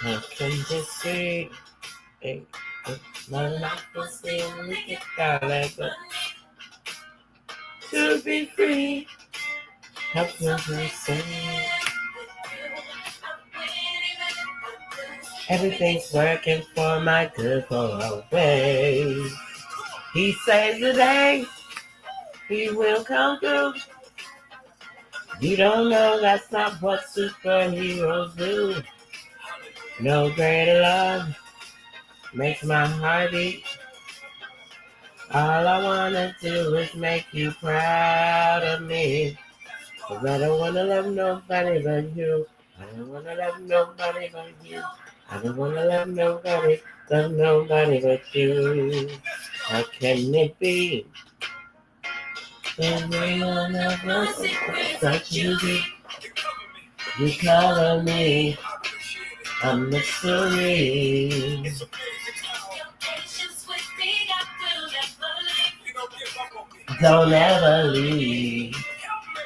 I can just see it. My life was in the dollar, but to be free, help me say everything's working for my good for a way. He saves the day, he will come through. You don't know that's not what superheroes do. No greater love makes my heart beat. All I wanna do is make you proud of me. 'Cause I don't wanna love nobody but you. I don't wanna love nobody but you. I don't wanna love nobody but you. How can it be? Every one of us that you do, you cover me. I'm mystery. Don't ever leave.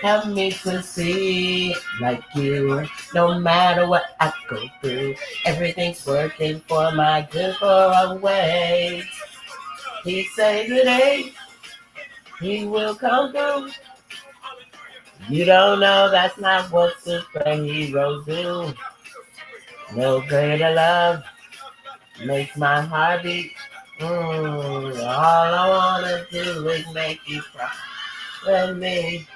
Help me to see like you. No matter what I go through, everything's working for my good for a way. He saves the day, he will come through. You don't know that's not what superheroes do. No greater love makes my heart beat. All I wanna do is make you proud of me.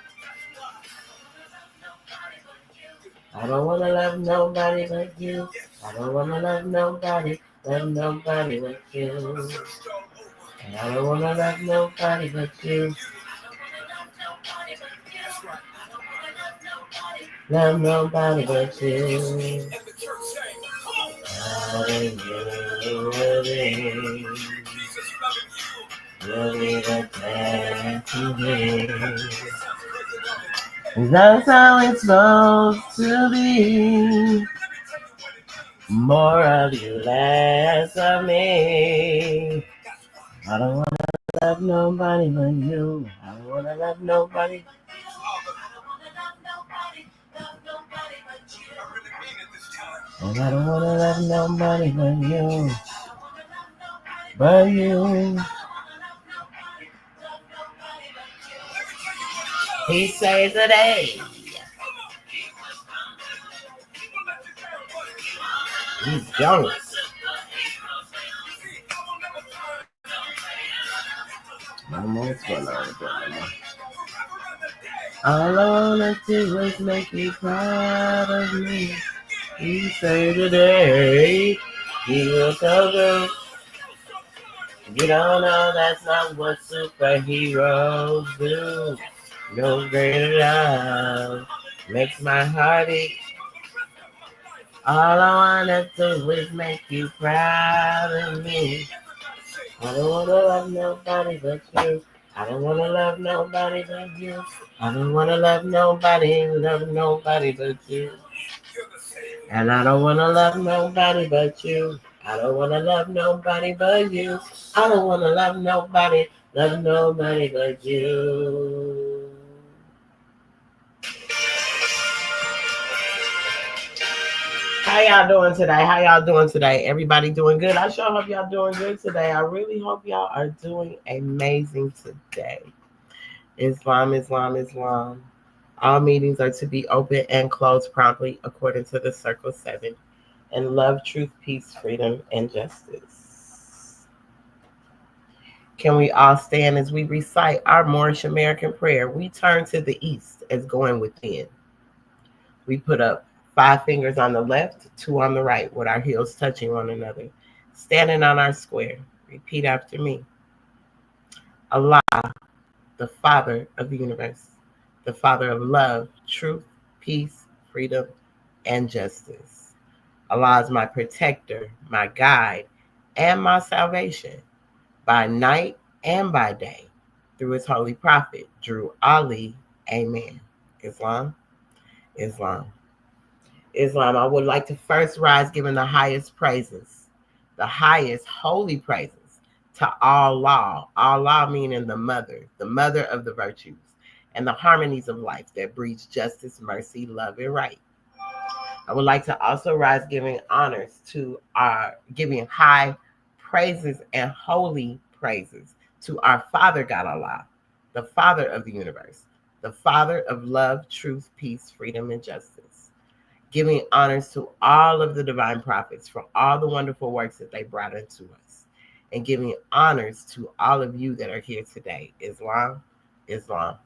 I don't wanna love nobody but you. I don't wanna love nobody but you. And I don't wanna love nobody but you. Love nobody but you. Loving you, loving the plan to be. That's how it's supposed to be. More of you, less of me. I don't wanna love nobody but you. I don't wanna love nobody. And I don't wanna love nobody but you. But you. He saves the day. He's jealous. Almost going on with that. All I wanna do is make you proud of me. He saved the day. He will cover. You don't know that's not what superheroes do. No greater love makes my heart beat. All I wanna do is make you proud of me. I don't wanna love nobody but you. I don't wanna love nobody but you. I don't wanna love nobody but you. And I don't wanna love nobody but you. I don't wanna love nobody but you. I don't wanna love nobody but you. How y'all doing today? How y'all doing today? Everybody doing good? I sure hope y'all doing good today. I really hope y'all are doing amazing today. Islam, Islam, Islam. All meetings are to be open and closed promptly according to the Circle 7. And love, truth, peace, freedom, and justice. Can we all stand as we recite our Moorish American prayer? We turn to the east as going within. We put up 5 fingers on the left, 2 on the right, with our heels touching one another. Standing on our square. Repeat after me. Allah, the Father of the universe, the Father of love, truth, peace, freedom, and justice. Allah is my protector, my guide, and my salvation by night and by day through his holy prophet, Drew Ali. Amen. Islam, Islam. Islam, I would like to first rise giving the highest praises, the highest holy praises to Allah. Allah meaning the mother of the virtues, and the harmonies of life that breeds justice, mercy, love, and right. I would like to also rise giving honors to our giving high praises and holy praises to our Father God Allah, the Father of the universe, the Father of love, truth, peace, freedom, and justice. Giving honors to all of the divine prophets for all the wonderful works that they brought into us. And giving honors to all of you that are here today. Islam, Islam,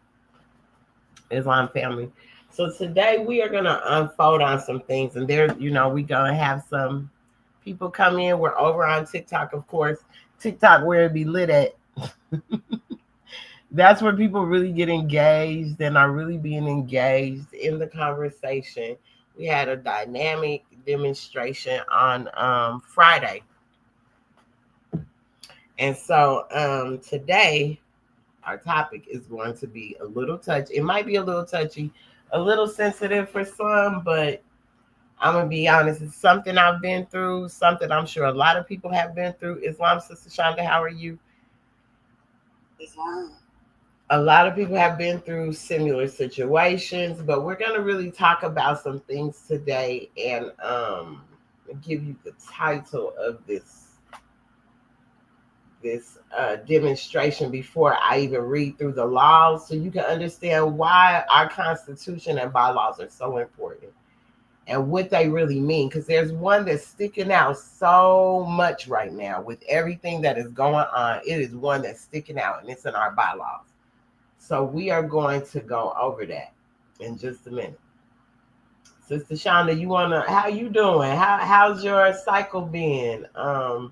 Islam family. So today we are gonna unfold on some things, and there, we're gonna have some people come in. We're over on TikTok, of course. TikTok where it be lit at. That's where people really get engaged and are really being engaged in the conversation. We had a dynamic demonstration on Friday. And so today our topic is going to be a little touchy. It might be a little touchy, a little sensitive for some, but I'm gonna be honest. It's something I've been through, something I'm sure a lot of people have been through. Islam, Sister Shonda, how are you? Islam. A lot of people have been through similar situations, but we're gonna really talk about some things today and give you the title of this demonstration before I even read through the laws so you can understand why our Constitution and bylaws are so important and what they really mean. Because there's one that's sticking out so much right now with everything that is going on. It is one that's sticking out, and it's in our bylaws. So we are going to go over that in just a minute. Sister Shonda, how you doing? How's your cycle been? How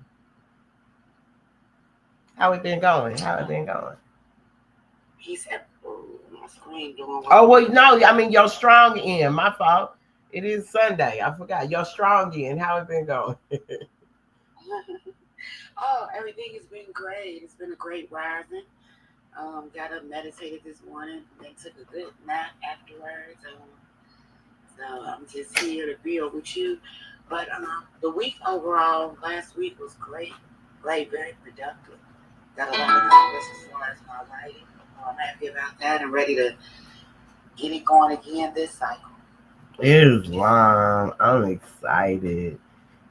it been going? How it been going? He said, oh, my screen doing Oh what? well, no, I mean your strong end. My fault. It is Sunday. I forgot your strong end. How it been going? Oh, everything has been great. It's been a great rising. Got up, meditated this morning, then took a good nap afterwards. So I'm just here to be with you. But the week overall, last week was great. Great, very productive. Got a lot accomplished as far as my writing. I'm happy about that and ready to get it going again this cycle. Islam. I'm excited.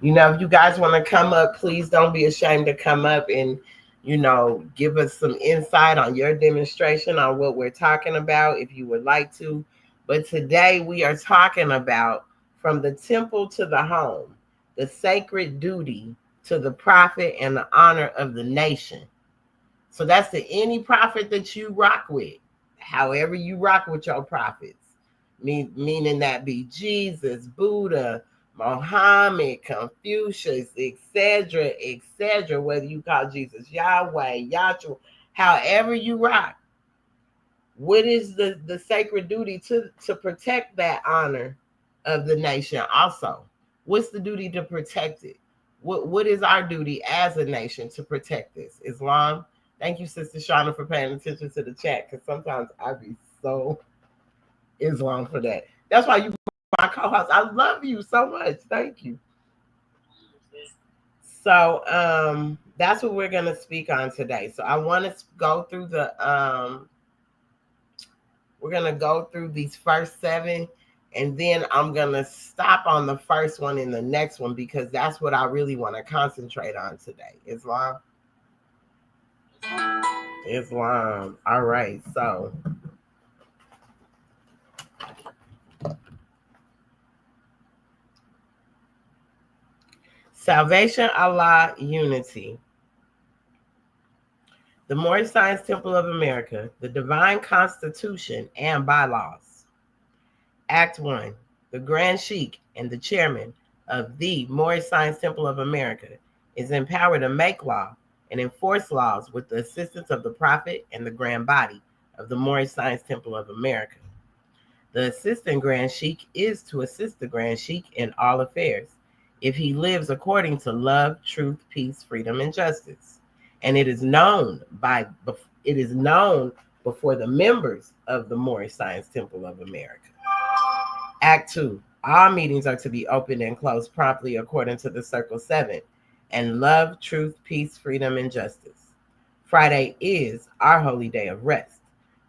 If you guys want to come up, please don't be ashamed to come up and, give us some insight on your demonstration on what we're talking about if you would like to. But today we are talking about from the temple to the home, the sacred duty to the prophet and the honor of the nation. So that's to any prophet that you rock with, however you rock with your prophets, meaning that be Jesus, Buddha, Muhammad, Confucius, etc., whether you call Jesus Yahweh, Yahshua, however you rock. What is the sacred duty to protect that honor of the nation also? What's the duty to protect it? What is our duty as a nation to protect this? Islam. Thank you, Sister Shauna, for paying attention to the chat, because sometimes I be so Islam for that. That's why you my co-host. I love you so much. Thank you. So that's what we're gonna speak on today. So I want to go through we're gonna go through these first seven, and then I'm gonna stop on the first one in the next one because that's what I really want to concentrate on today. Islam. Islam. All right. So Salvation, Allah, Unity. The Moorish Science Temple of America, the Divine Constitution and Bylaws. Act 1. The Grand Sheikh and the Chairman of the Moorish Science Temple of America is empowered to make law and enforce laws with the assistance of the Prophet and the Grand Body of the Moorish Science Temple of America. The Assistant Grand Sheikh is to assist the Grand Sheikh in all affairs, if he lives according to love, truth, peace, freedom, and justice. And it is known before the members of the Moorish Science Temple of America. Act 2. All meetings are to be opened and closed promptly according to the Circle 7 and love, truth, peace, freedom, and justice. Friday is our holy day of rest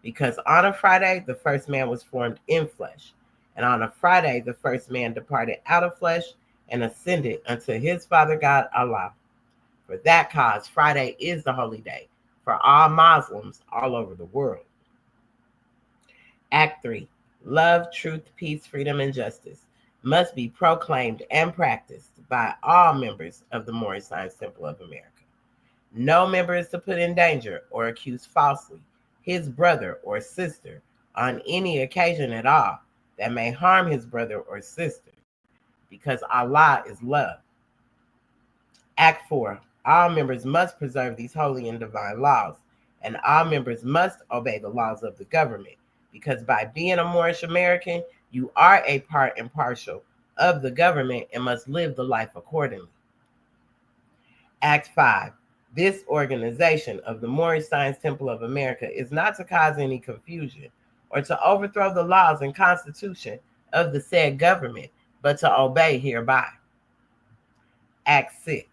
because on a Friday, the first man was formed in flesh, And on a Friday, the first man departed out of flesh and ascended unto his Father God Allah. For that cause, Friday is the holy day for all Muslims all over the world. Act 3. Love, truth, peace, freedom, and justice must be proclaimed and practiced by all members of the Moorish Science Temple of America. No member is to put in danger or accuse falsely his brother or sister on any occasion at all that may harm his brother or sister, because Allah is love. Act 4. All members must preserve these holy and divine laws, and all members must obey the laws of the government, because by being a Moorish American, you are a part and parcel of the government and must live the life accordingly. Act 5. This organization of the Moorish Science Temple of America is not to cause any confusion or to overthrow the laws and constitution of the said government, but to obey hereby. Act 6.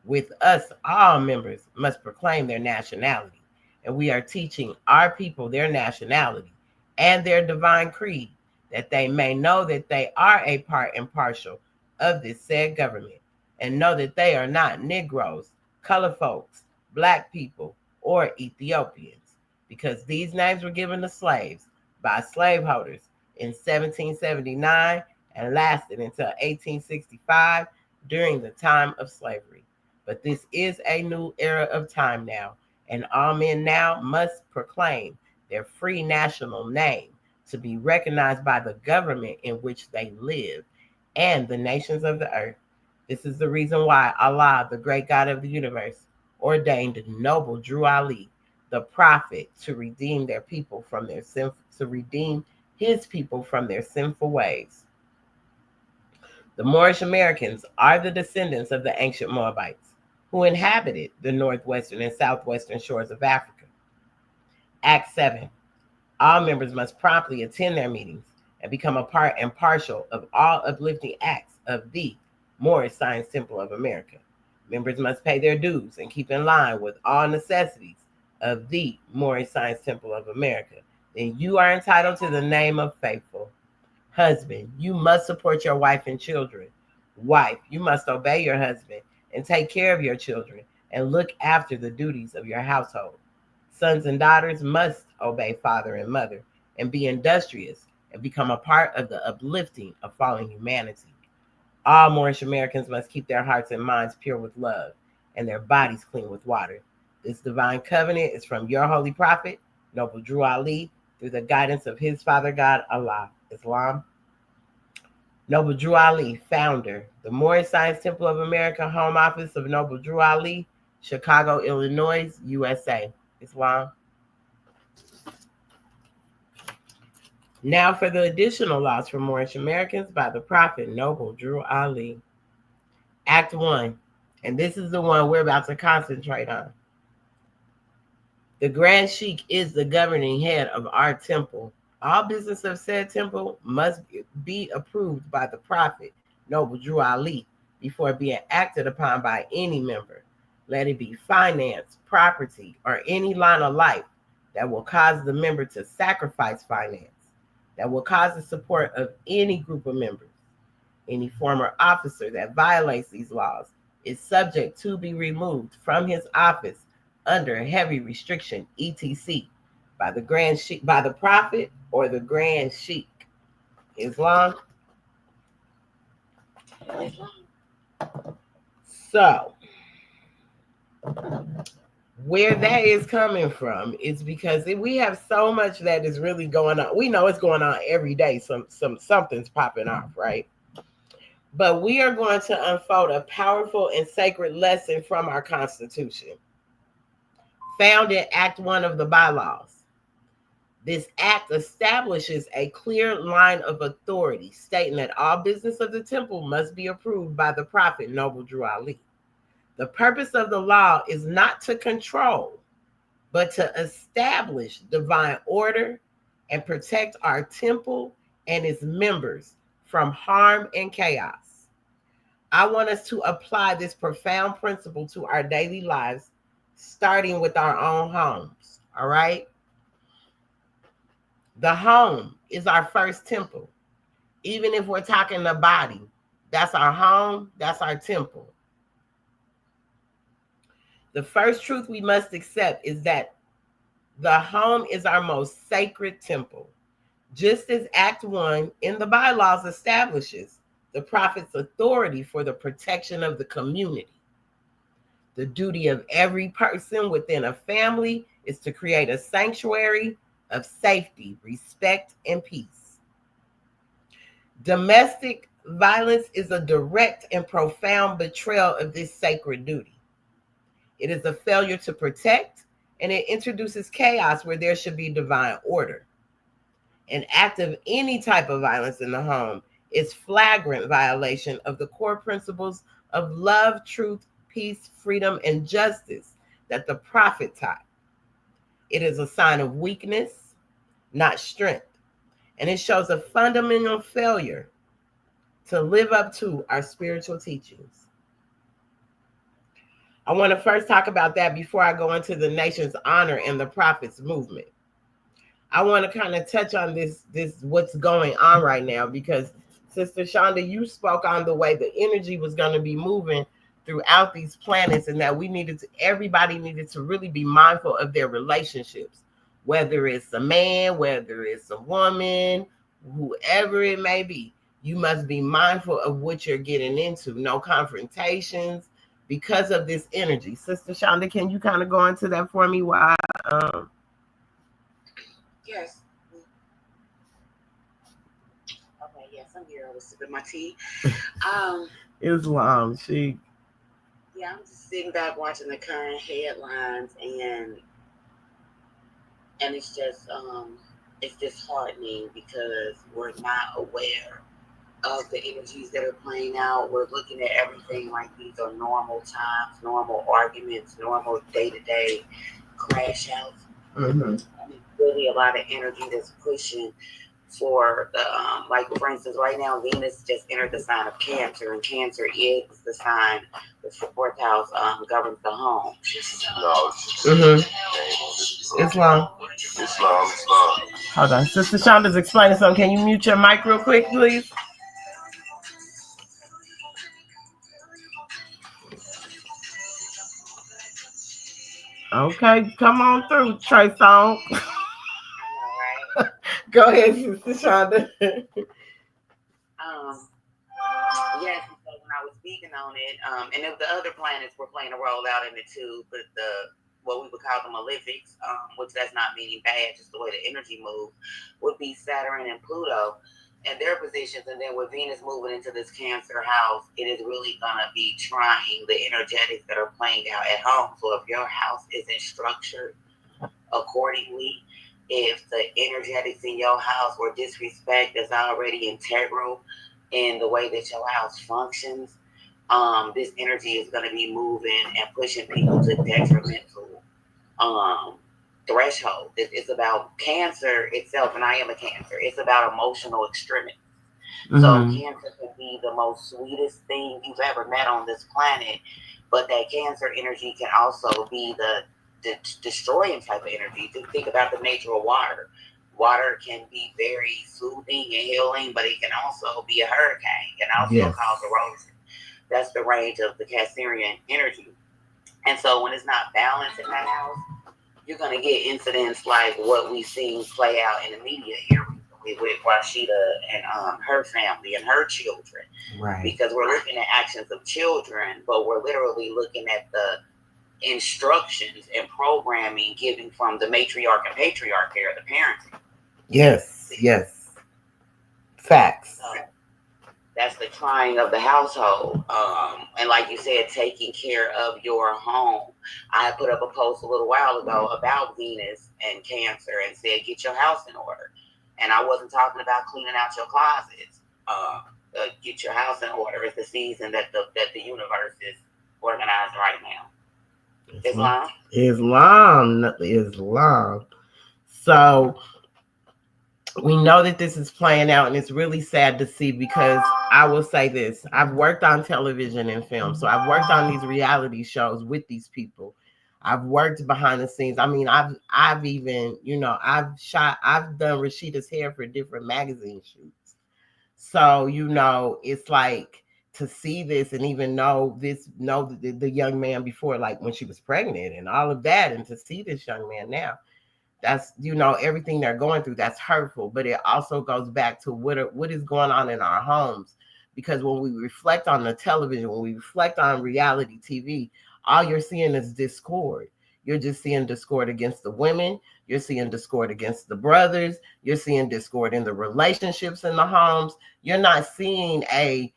With us, all members must proclaim their nationality, and we are teaching our people their nationality and their divine creed, that they may know that they are a part and parcel of this said government, and know that they are not Negroes, colored folks, black people, or Ethiopians, because these names were given to slaves by slaveholders in 1779 and lasted until 1865 during the time of slavery. But this is a new era of time now, and all men now must proclaim their free national name to be recognized by the government in which they live and the nations of the earth. This is the reason why Allah, the great God of the universe, ordained noble Drew Ali, the prophet, to redeem their people from their his people from their sinful ways. The Moorish Americans are the descendants of the ancient Moabites who inhabited the northwestern and southwestern shores of Africa. Act 7. All members must promptly attend their meetings and become a part and parcel of all uplifting acts of the Moorish Science Temple of America. Members must pay their dues and keep in line with all necessities of the Moorish Science Temple of America. Then you are entitled to the name of faithful. Husband, you must support your wife and children. Wife, you must obey your husband and take care of your children and look after the duties of your household. Sons and daughters must obey father and mother and be industrious and become a part of the uplifting of fallen humanity. All Moorish Americans must keep their hearts and minds pure with love and their bodies clean with water. This divine covenant is from your holy prophet, Noble Drew Ali, through the guidance of his Father God, Allah. Islam. Noble Drew Ali, founder, the Moorish Science Temple of America, home office of Noble Drew Ali, Chicago, Illinois, USA. Islam. Now for the additional laws for Moorish Americans by the Prophet Noble Drew Ali. Act 1, and this is the one we're about to concentrate on. The Grand Sheikh is the governing head of our temple. All business of said temple must be approved by the Prophet Noble Drew Ali before being acted upon by any member. Let it be finance, property, or any line of life that will cause the member to sacrifice finance, that will cause the support of any group of members. Any former officer that violates these laws is subject to be removed from his office under heavy restriction, etc., by the Grand Sheikh, by the Prophet or the Grand Sheikh. Islam. So, where that is coming from is because we have so much that is really going on. We know it's going on every day. Something's popping off, right? But we are going to unfold a powerful and sacred lesson from our Constitution, found in Act 1 of the bylaws. This act establishes a clear line of authority, stating that all business of the temple must be approved by the Prophet Noble Drew Ali. The purpose of the law is not to control, but to establish divine order and protect our temple and its members from harm and chaos. I want us to apply this profound principle to our daily lives, starting with our own homes, all right? The home is our first temple. Even if we're talking the body, that's our home, that's our temple. The first truth we must accept is that the home is our most sacred temple. Just as Act 1 in the bylaws establishes the prophet's authority for the protection of the community. The duty of every person within a family is to create a sanctuary of safety, respect, and peace. Domestic violence is a direct and profound betrayal of this sacred duty. It is a failure to protect, and it introduces chaos where there should be divine order. An act of any type of violence in the home is flagrant violation of the core principles of love, truth, peace, freedom, and justice that the prophet taught. It is a sign of weakness, not strength, and it shows a fundamental failure to live up to our spiritual teachings. I want to first talk about that before I go into the nation's honor and the prophets movement. I want to kind of touch on this what's going on right now, because Sister Shonda, you spoke on the way the energy was going to be moving throughout these planets, and that everybody needed to really be mindful of their relationships, whether it's a man, whether it's a woman, whoever it may be. You must be mindful of what you're getting into. No confrontations because of this energy. Sister Shonda, can you kind of go into that for me? Why? Yes. Okay, yes, I'm here. I was sipping my tea. Islam, Yeah, I'm just sitting back watching the current headlines, and it's just heartening because we're not aware of the energies that are playing out. We're looking at everything like these are normal times, normal arguments, normal day-to-day crash outs. Mm-hmm. I mean, really a lot of energy that's pushing for the like, for instance, right now Venus just entered the sign of Cancer, and Cancer is the sign, the fourth house governs the home. Islam. Hold on, Sister Shonda's explaining something. Can you mute your mic real quick, please? Okay, come on through, Trey Song. Right. Go ahead, Sister Shonda. Yes, so when I was speaking on it, and if the other planets were playing a role out in it too, but what we would call the malefics, which that's not meaning bad, just the way the energy moves, would be Saturn and Pluto and their positions. And then with Venus moving into this Cancer house, it is really going to be trying the energetics that are playing out at home. So if your house isn't structured accordingly, if the energetics in your house or disrespect is already integral in the way that your house functions, this energy is going to be moving and pushing people to detrimental threshold. It's about Cancer itself, and I am a Cancer. It's about emotional extremity. Mm-hmm. So Cancer can be the most sweetest thing you've ever met on this planet, but that Cancer energy can also be the destroying type of energy. Think about the nature of water. Water can be very soothing and healing, but it can also be a hurricane and also cause erosion. That's the range of the Cancerian energy. And so when it's not balanced in that house, you're going to get incidents like what we've seen play out in the media here with Rashida and her family and her children. Right. Because we're looking at actions of children, but we're literally looking at the instructions and programming given from the matriarch and patriarch there, the parenting. Yes. Facts. That's the trying of the household. And like you said, taking care of your home. I put up a post a little while ago about Venus and Cancer and said, get your house in order. And I wasn't talking about cleaning out your closets. Get your house in order. It's the season that the universe is organized right now. Islam. So we know that this is playing out, and it's really sad to see, because I will say this: I've worked on television and film, so I've worked on these reality shows with these people. I've worked behind the scenes. I mean, I've even, I've done Rashida's hair for different magazine shoots. So, it's like to see this and even know the young man before, like when she was pregnant and all of that, and to see this young man now, that's everything they're going through, that's hurtful. But it also goes back to what is going on in our homes, because when we reflect on the television, when we reflect on reality TV, all you're seeing is discord. You're just seeing discord against the women, you're seeing discord against the brothers, you're seeing discord in the relationships in the homes. You're not seeing a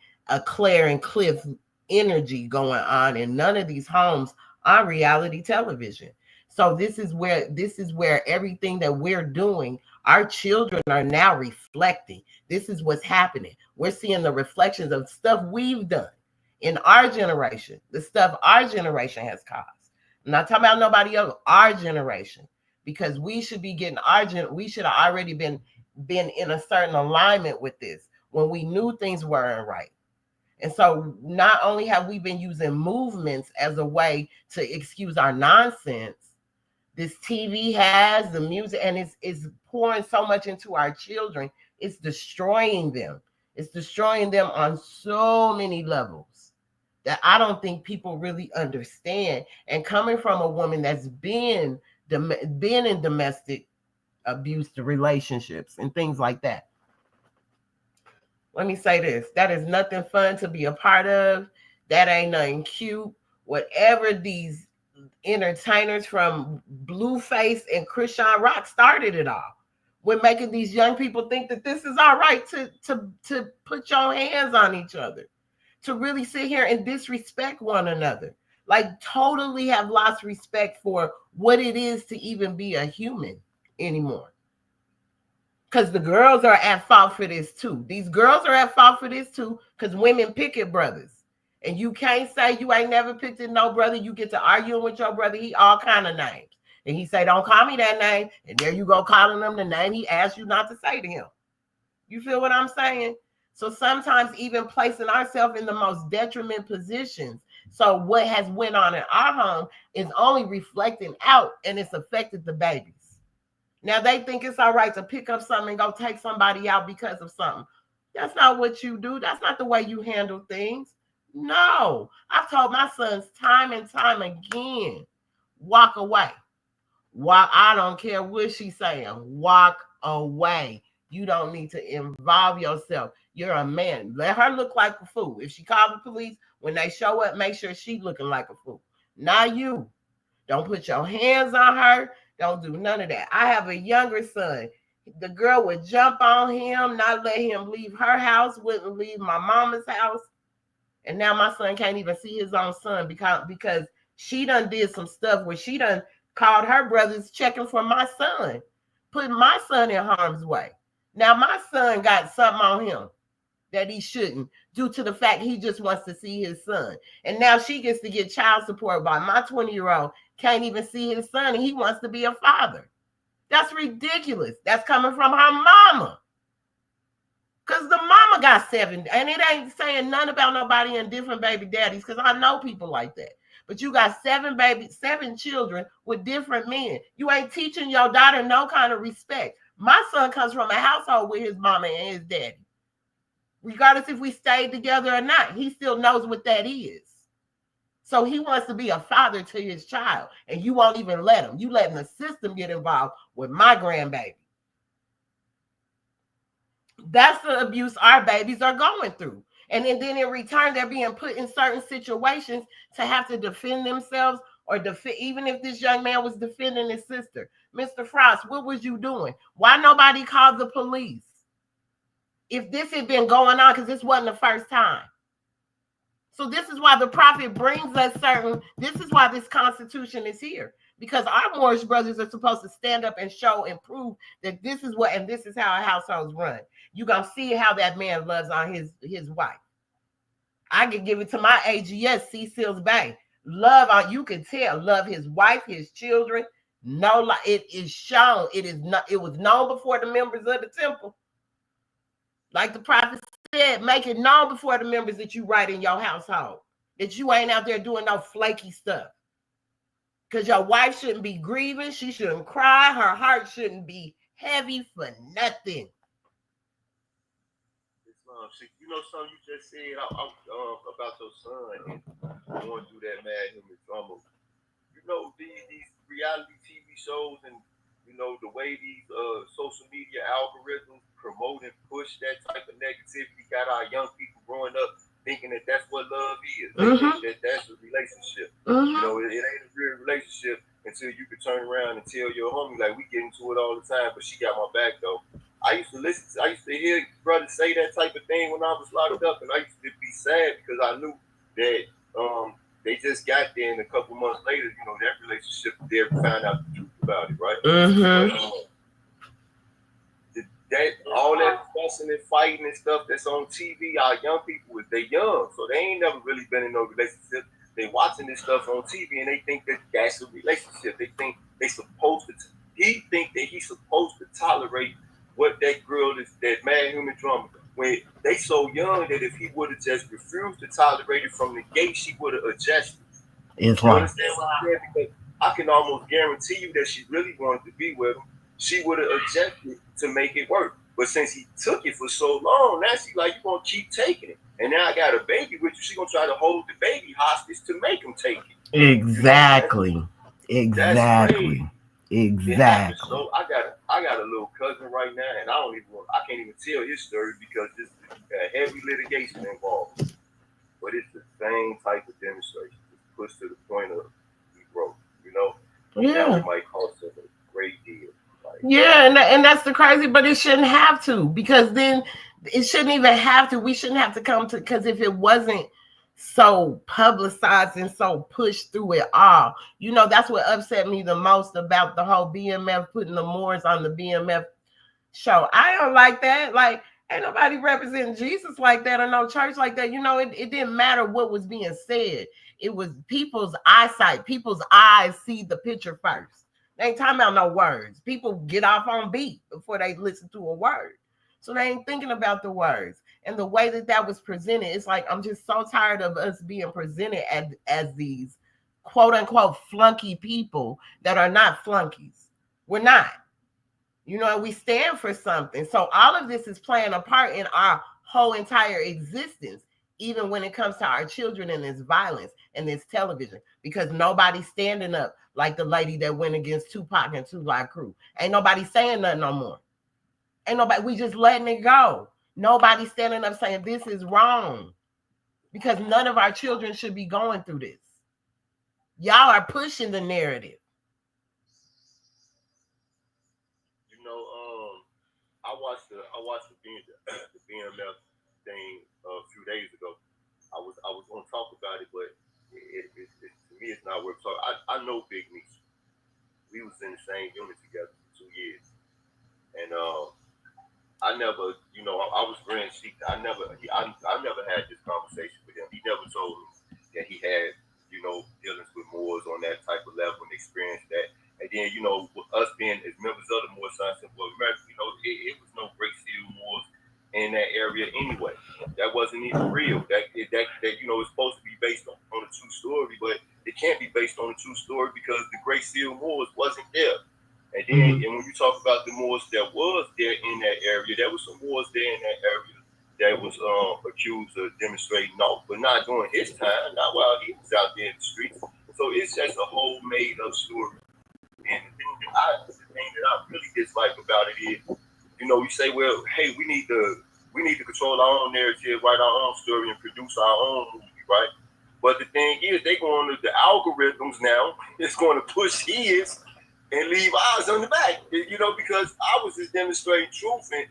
Claire and Cliff energy going on in none of these homes on reality television. So this is where everything that we're doing, our children are now reflecting. This is what's happening. We're seeing the reflections of stuff we've done in our generation, the stuff our generation has caused. I'm not talking about nobody else, our generation, because we should be getting we should have already been in a certain alignment with this when we knew things weren't right. And so not only have we been using movements as a way to excuse our nonsense, this TV has the music, and it's pouring so much into our children. It's destroying them. It's destroying them on so many levels that I don't think people really understand. And coming from a woman that's been in domestic abuse relationships and things like that, let me say this: that is nothing fun to be a part of. That ain't nothing cute. Whatever these entertainers from Blueface and Christian Rock started it all. We're making these young people think that this is all right to put your hands on each other, to really sit here and disrespect one another. Like totally have lost respect for what it is to even be a human anymore. Because the girls are at fault for this too. These girls are at fault for this too, because women pick it brothers. And you can't say you ain't never picked it no brother. You get to arguing with your brother, he all kind of names. And he say, don't call me that name. And there you go calling him the name he asked you not to say to him. You feel what I'm saying? So sometimes even placing ourselves in the most detriment positions. So what has went on in our home is only reflecting out, and it's affected the babies. Now they think it's all right to pick up something and go take somebody out because of something. That's not what you do. That's not the way you handle things. No. I've told my sons time and time again, walk away. Walk. I don't care what she's saying. Walk away. You don't need to involve yourself. You're a man. Let her look like a fool. If she calls the police, when they show up, make sure she's looking like a fool. Not you. Don't put your hands on her. Don't do none of that. I have a younger son. The girl would jump on him, not let him leave her house, wouldn't leave my mama's house. And now my son can't even see his own son because she done did some stuff where she done called her brothers checking for my son, putting my son in harm's way. Now my son got something on him that he shouldn't, due to the fact he just wants to see his son. And now she gets to get child support by my 20-year-old, can't even see his son, and he wants to be a father. That's ridiculous. That's coming from her mama. Because the mama got 7, and it ain't saying none about nobody and different baby daddies, because I know people like that. But you got 7 children with different men. You ain't teaching your daughter no kind of respect. My son comes from a household with his mama and his daddy. Regardless if we stayed together or not, he still knows what that is. So he wants to be a father to his child, and you won't even let him. You letting the system get involved with my grandbaby. That's the abuse our babies are going through. And then in return, they're being put in certain situations to have to defend themselves, or even if this young man was defending his sister. Mr. Frost, what was you doing? Why nobody called the police? If this had been going on, because this wasn't the first time. So this is why the prophet brings us this is why this Constitution is here. Because our Moorish brothers are supposed to stand up and show and prove that this is what, and this is how a household's run. You're going to see how that man loves on his wife. I could give it to my AGS, Cecil's Bay. Love on, you can tell, love his wife, his children. No, it is shown. It was known before the members of the temple. Like the prophet said, make it known before the members that you right in your household, that you ain't out there doing no flaky stuff. Because your wife shouldn't be grieving. She shouldn't cry. Her heart shouldn't be heavy for nothing. You know something you just said about your son and going through that Mad Human Drama. You know these reality TV shows and the way these social media algorithms promote and push that type of negativity got our young people growing up thinking that that's what love is. They think that that's a relationship. It ain't a real relationship until you can turn around and tell your homie like we get into it all the time, but she got my back though. I used to hear brothers say that type of thing when I was locked up, and I used to be sad because I knew that they just got there, and a couple months later, that relationship, they found out the truth about it, right? But that all that fussing and fighting and stuff that's on TV, our young people, they young, so they ain't never really been in no relationship. They watching this stuff on TV and they think that that's a relationship. They think they supposed to. He think that he's supposed to tolerate what that girl is, that Mad Human Drama. When they so young that if he would have just refused to tolerate it from the gate, she would have adjusted. It's you understand what I'm saying? Because I can almost guarantee you that she really wanted to be with him. She would have adjusted to make it work. But since he took it for so long, now she's like, you're going to keep taking it. And now I got a baby with you. She's going to try to hold the baby hostage to make him take it. Exactly. Exactly. So I got a little cousin right now, and I can't even tell his story because there's heavy litigation involved. But it's the same type of demonstration. It's pushed to the point of he broke, Now it might cost him a great deal. And that's the crazy, but it shouldn't have to, because then it shouldn't even have to. We shouldn't have to come to, because if it wasn't so publicized and so pushed through it all, that's what upset me the most about the whole BMF putting the Moors on the BMF show. I don't like that. Like, ain't nobody representing Jesus like that or no church like that. It didn't matter what was being said. It was people's eyesight. People's eyes see the picture first. They ain't talking about no words. People get off on beat before they listen to a word. So they ain't thinking about the words. And the way that was presented, it's like, I'm just so tired of us being presented as these quote unquote flunky people that are not flunkies. We're not. We stand for something. So all of this is playing a part in our whole entire existence, even when it comes to our children and this violence and this television, because nobody's standing up like the lady that went against Tupac and 2 Live Crew. Ain't nobody saying nothing no more. Ain't nobody, we just letting it go. Nobody standing up saying this is wrong, because none of our children should be going through this. Y'all are pushing the narrative. I watched the BMF thing a few days ago. I was going to talk about it, but to me it's not worth talking. I know Big Meech. We was in the same unit together for 2 years, and I never, I was grand chic. I never had this conversation with him. He never told me that he had, dealings with Moors on that type of level and experienced that. And then, with us being as members of the Moor Science Temple of America, it was no Great Seal Moors in that area anyway. That wasn't even real. That it's supposed to be based on a true story, but it can't be based on a true story because the Great Seal Moors wasn't there. And then, and when you talk about the Moors that was there in that area, there was some Moors there in that area that was accused of demonstrating off, but not during his time, not while he was out there in the streets. So it's just a whole made up story. And the thing that I really dislike about it is, you say, well, hey, we need to control our own narrative, write our own story, and produce our own movie, right? But the thing is, they go on the algorithms now. It's going to push his and leave ours on the back, because ours is demonstrating truth, and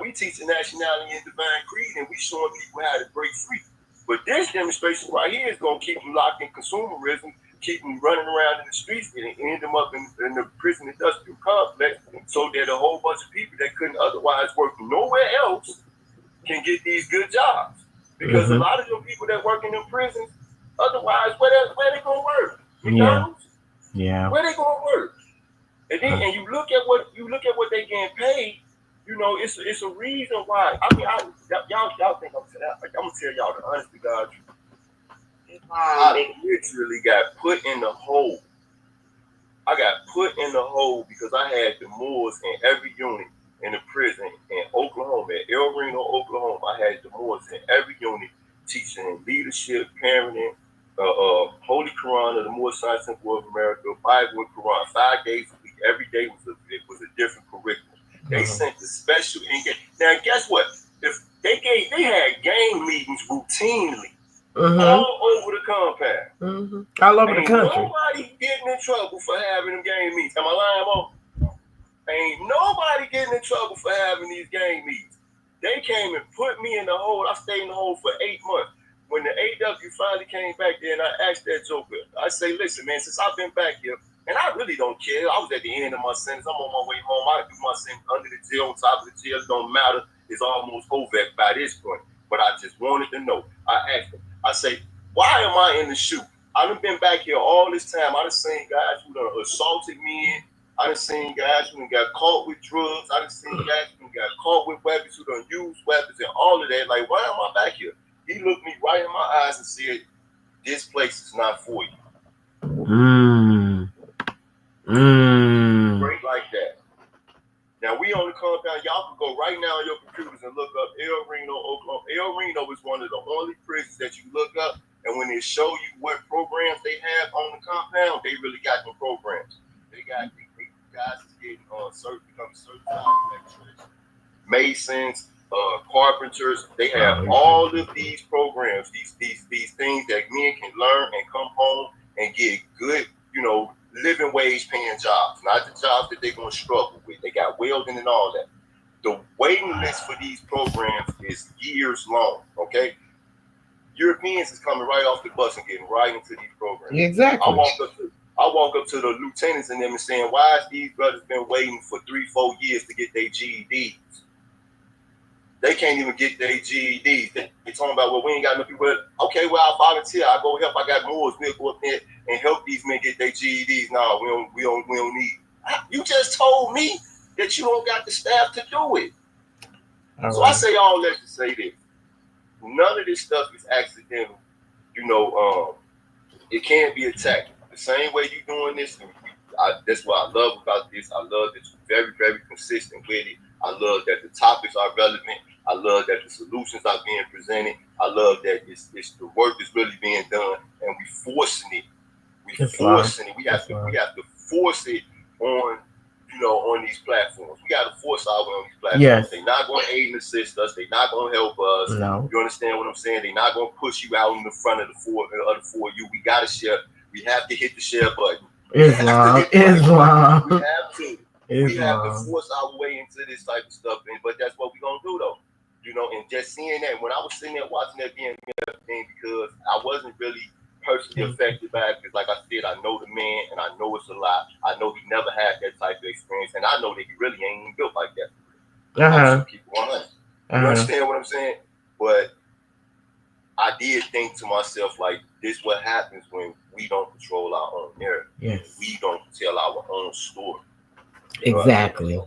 we teaching nationality and divine creed, and we showing people how to break free. But this demonstration right here is going to keep them locked in consumerism, keep them running around in the streets, and end them up in the prison industrial complex, so that a whole bunch of people that couldn't otherwise work nowhere else can get these good jobs. Because a lot of them people that work in them prisons, otherwise, where they gonna work? McDonald's? Yeah. Where they gonna work? And then and you look at what they getting paid. It's a reason why. I mean, y'all think I'm gonna tell y'all the honest to God truth. I literally got put in the hole. I got put in the hole because I had the Moors in every unit, in a prison in Oklahoma, at El Reno, Oklahoma. I had the Moors in every unit teaching leadership, parenting, Holy Quran of the Moor Science Temple of America, Bible and Quran, 5 days a week. Every day was a different curriculum. They sent the special engagement. Now, guess what? If they had gang meetings routinely all over the compound. All over the country. Nobody getting in trouble for having them gang meetings. Am I lying, Mo? Ain't nobody getting in trouble for having these gang meetings. They came and put me in the hole. I stayed in the hole for 8 months. When the AW finally came back there and I asked that joker, I say, listen, man, since I've been back here, and I really don't care. I was at the end of my sentence. I'm on my way home. I do my sentence under the jail, on top of the jail. It don't matter. It's almost over by this point. But I just wanted to know. I asked him. I say, why am I in the shoe? I done been back here all this time. I done seen guys who done assaulted men. I done seen guys who done got caught with drugs. I done seen guys who done got caught with weapons, who done used weapons and all of that. Like, why am I back here? He looked me right in my eyes and said, this place is not for you. Great like that. Now, we on the compound. Y'all can go right now on your computers and look up El Reno, Oklahoma. El Reno is one of the only prisons that you look up, and when they show you what programs they have on the compound, they really got them programs. They got guys getting becoming certified electricians, masons, carpenters. They have all of these programs, these things that men can learn and come home and get good, living wage paying jobs, not the jobs that they're going to struggle with. They got welding and all that. The waiting list for these programs is years long, okay? Europeans is coming right off the bus and getting right into these programs. Exactly. I walk up to the lieutenants and them and saying, why has these brothers been waiting for 3-4 years to get their GEDs? They can't even get their GEDs. They talking about, well, we ain't got enough people. Okay, well, I'll volunteer. I'll go help. I got Moors. We'll go up there and help these men get their GEDs. No, we don't need. You just told me that you don't got the staff to do it. So I say all that to say this. None of this stuff is accidental. It can't be attacked. The same way you doing this, that's what I love about this. I love that you're very, very consistent with it. I love that the topics are relevant. I love that the solutions are being presented. I love that it's the work is really being done, and we forcing it. We have to force it on, on these platforms. We got to force our way on these platforms. Yes. They're not going to aid and assist us. They're not going to help us. No. You understand what I'm saying? They're not going to push you out in the front of the four you. We got to share. We have to hit the share button. Islam. We have to. We have to force our way into this type of stuff, but that's what we're going to do, though. And just seeing that, when I was sitting there watching that BMF thing, because I wasn't really personally affected by it, because like I said, I know the man, and I know it's a lot. I know he never had that type of experience, and I know that he really ain't even built like that. You understand what I'm saying? But I did think to myself, like, this what happens when we don't control our own narrative. Yes. We don't tell our own story. Exactly.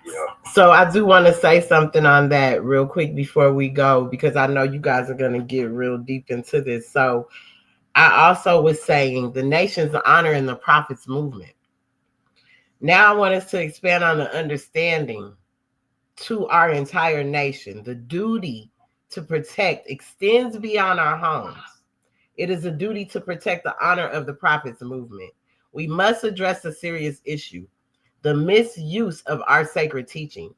Yeah. So I do want to say something on that real quick before we go, because I know you guys are going to get real deep into this. So I also was saying the nation's honor in the prophets movement. Now I want us to expand on the understanding to our entire nation. The duty to protect extends beyond our homes. It is a duty to protect the honor of the prophets movement. We must address a serious issue: the misuse of our sacred teachings.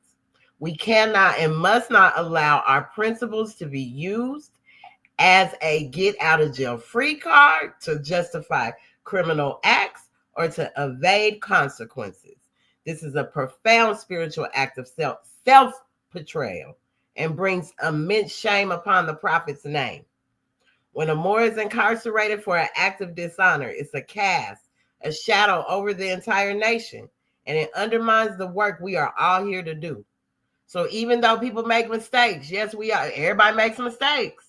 We cannot and must not allow our principles to be used as a get out of jail free card to justify criminal acts or to evade consequences. This is a profound spiritual act of self-betrayal and brings immense shame upon the prophet's name. When a Moor is incarcerated for an act of dishonor, it's a shadow over the entire nation, and it undermines the work we are all here to do. So even though people make mistakes, yes, everybody makes mistakes.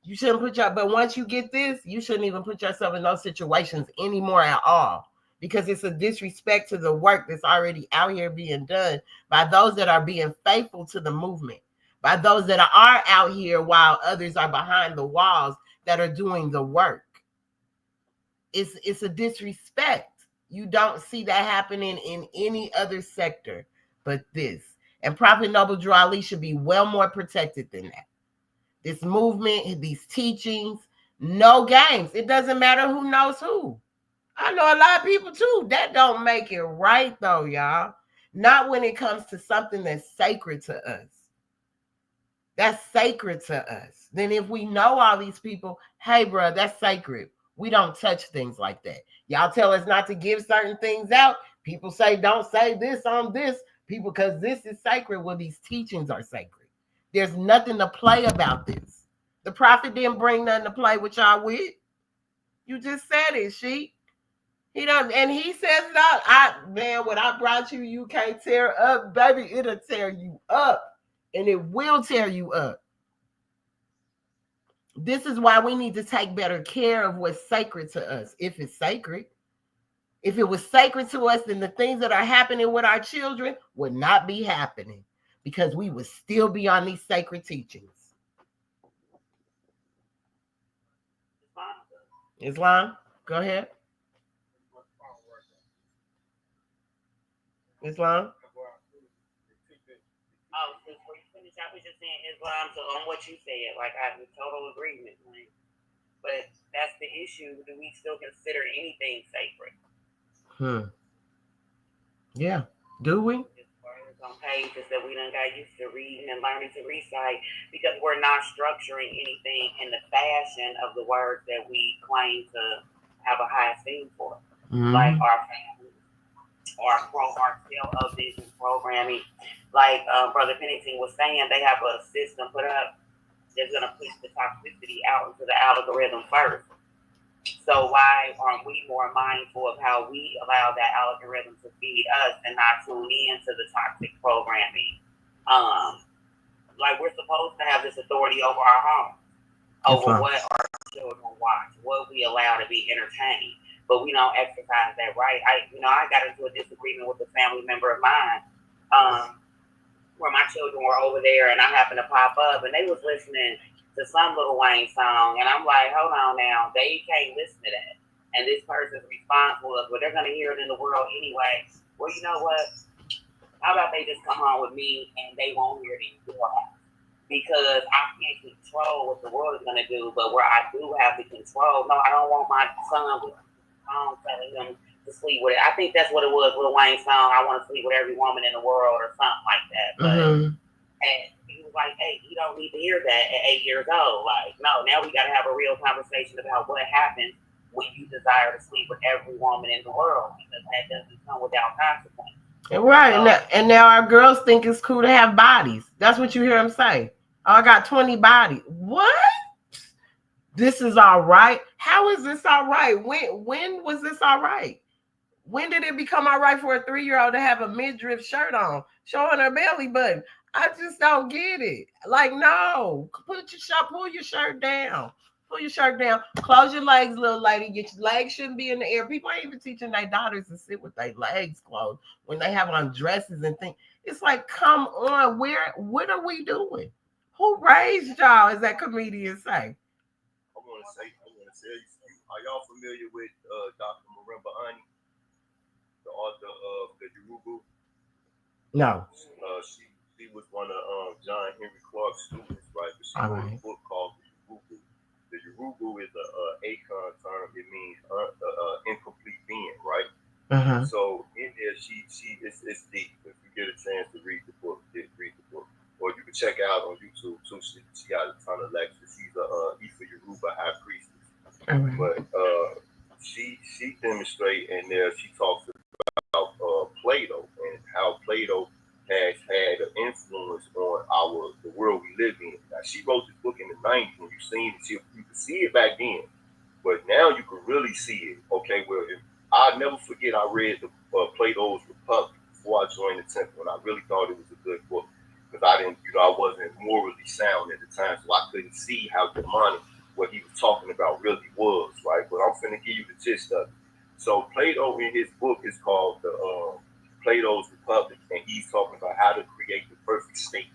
You shouldn't but once you get this, you shouldn't even put yourself in those situations anymore at all, because it's a disrespect to the work that's already out here being done by those that are being faithful to the movement, by those that are out here while others are behind the walls that are doing the work. It's a disrespect. You don't see that happening in any other sector. but this. And Prophet Noble Drew Ali should be well more protected than that. This movement, these teachings, no games. It doesn't matter who knows who. I know a lot of people too. That don't make it right though, y'all. Not when it comes to something that's sacred to us. That's sacred to us. Then if we know all these people, hey, bro, that's sacred. We don't touch things like that. Y'all tell us not to give certain things out. People say, don't say this on this. People, because this is sacred. Well, these teachings are sacred. There's nothing to play about this. The prophet didn't bring nothing to play with y'all with. You just said it, she. He done, and he says it out. Man, what I brought you, you can't tear up, baby. It'll tear you up. And it will tear you up. This is why we need to take better care of what's sacred to us. If it's sacred. If it was sacred to us, then the things that are happening with our children would not be happening because we would still be on these sacred teachings. Islam, go ahead. Islam? Oh, since we finished, I was just saying Islam, so on what you said, like I have total agreement. Like, but that's the issue. Do we still consider anything sacred? Yeah. Do we? On pages that we done got used to reading and learning to recite because we're not structuring anything in the fashion of the words that we claim to have a high esteem for. Like our family, our television programming, like Brother Pennington was saying, they have a system put up that's going to push the toxicity out into the algorithm first. So why aren't we more mindful of how we allow that algorithm to feed us and not tune in to the toxic programming? Like we're supposed to have this authority over our home, over what our children watch, what we allow to be entertained, but we don't exercise that right. I got into a disagreement with a family member of mine, where my children were over there and I happened to pop up and they was listening to some Lil Wayne song, and I'm like, hold on now, they can't listen to that. And this person's response was, well, they're going to hear it in the world anyway. Well, you know what? How about they just come on with me and they won't hear it in your house? Because I can't control what the world is going to do, but where I do have the control, no, I don't want my son with song telling him to sleep with it. I think that's what it was, Lil Wayne's song, I want to sleep with every woman in the world or something like that. But and he was like, hey, you don't need to hear that at 8 years old. Like, no, now we got to have a real conversation about what happens when you desire to sleep with every woman in the world, because that doesn't come without consequences. Right. So, and now our girls think it's cool to have bodies. That's what you hear them say. Oh, I got 20 bodies. What? This is all right? How is this all right? When was this all right? When did it become all right for a 3-year-old to have a midriff shirt on, showing her belly button? I just don't get it. Like, no, pull your shirt down. Pull your shirt down. Close your legs, little lady. Your legs shouldn't be in the air. People ain't even teaching their daughters to sit with their legs closed when they have on dresses and things. It's like, come on, what are we doing? Who raised y'all, as that comedian say? I want to say, are y'all familiar with Dr. Marimba Ani, the author of the Yoruba? No. She was one of John Henry Clark's students, right? But she wrote a book called The Yoruba. The Yoruba is a Akon term. It means incomplete being, right? So in there, it's deep. If you get a chance to read the book, read the book. Or you can check out on YouTube too. She got a ton of lectures. She's a Ifa Yoruba high priestess. But she demonstrates, and there she talks about Plato and how Plato has had an influence on the world we live in. Now, she wrote this book in the 90s, and you could see it back then, but now you can really see it. Okay, well, I'll never forget I read the Plato's Republic before I joined the temple, and I really thought it was a good book because I wasn't morally sound at the time, so I couldn't see how demonic what he was talking about really was, right? But I'm finna give you the gist of it. So Plato in his book is called Plato's Republic, and he's talking about how to create the perfect state.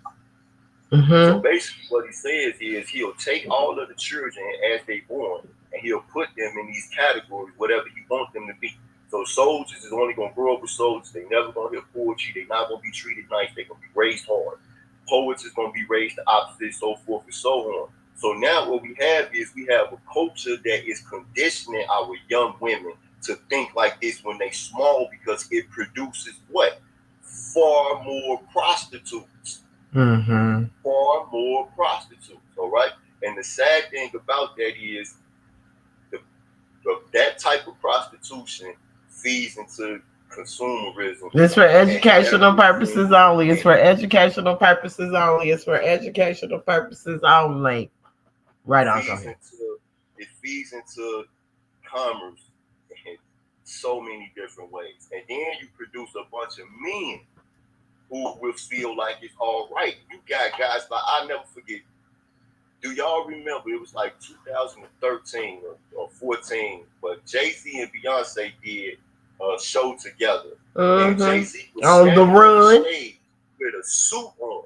So basically what he says is he'll take all of the children as they born and he'll put them in these categories, whatever he wants them to be. So soldiers is only gonna grow up with soldiers. They never gonna hear poetry. They not gonna be treated nice. They gonna be raised hard. Poets is gonna be raised the opposite, so forth and so on. So now what we have a culture that is conditioning our young women to think like this when they small, because it produces what? Far more prostitutes. Mm-hmm. Far more prostitutes. All right. And the sad thing about that is that type of prostitution feeds into consumerism. It's for educational purposes only. It's for educational purposes only. It's for educational purposes only. Right on. It feeds into commerce in so many different ways. And then you produce a bunch of men who will feel like it's all right. You got guys like, I'll never forget. Do y'all remember? It was like 2013 or 14, but Jay-Z and Beyonce did a show together. And Jay-Z was on the run with a suit on,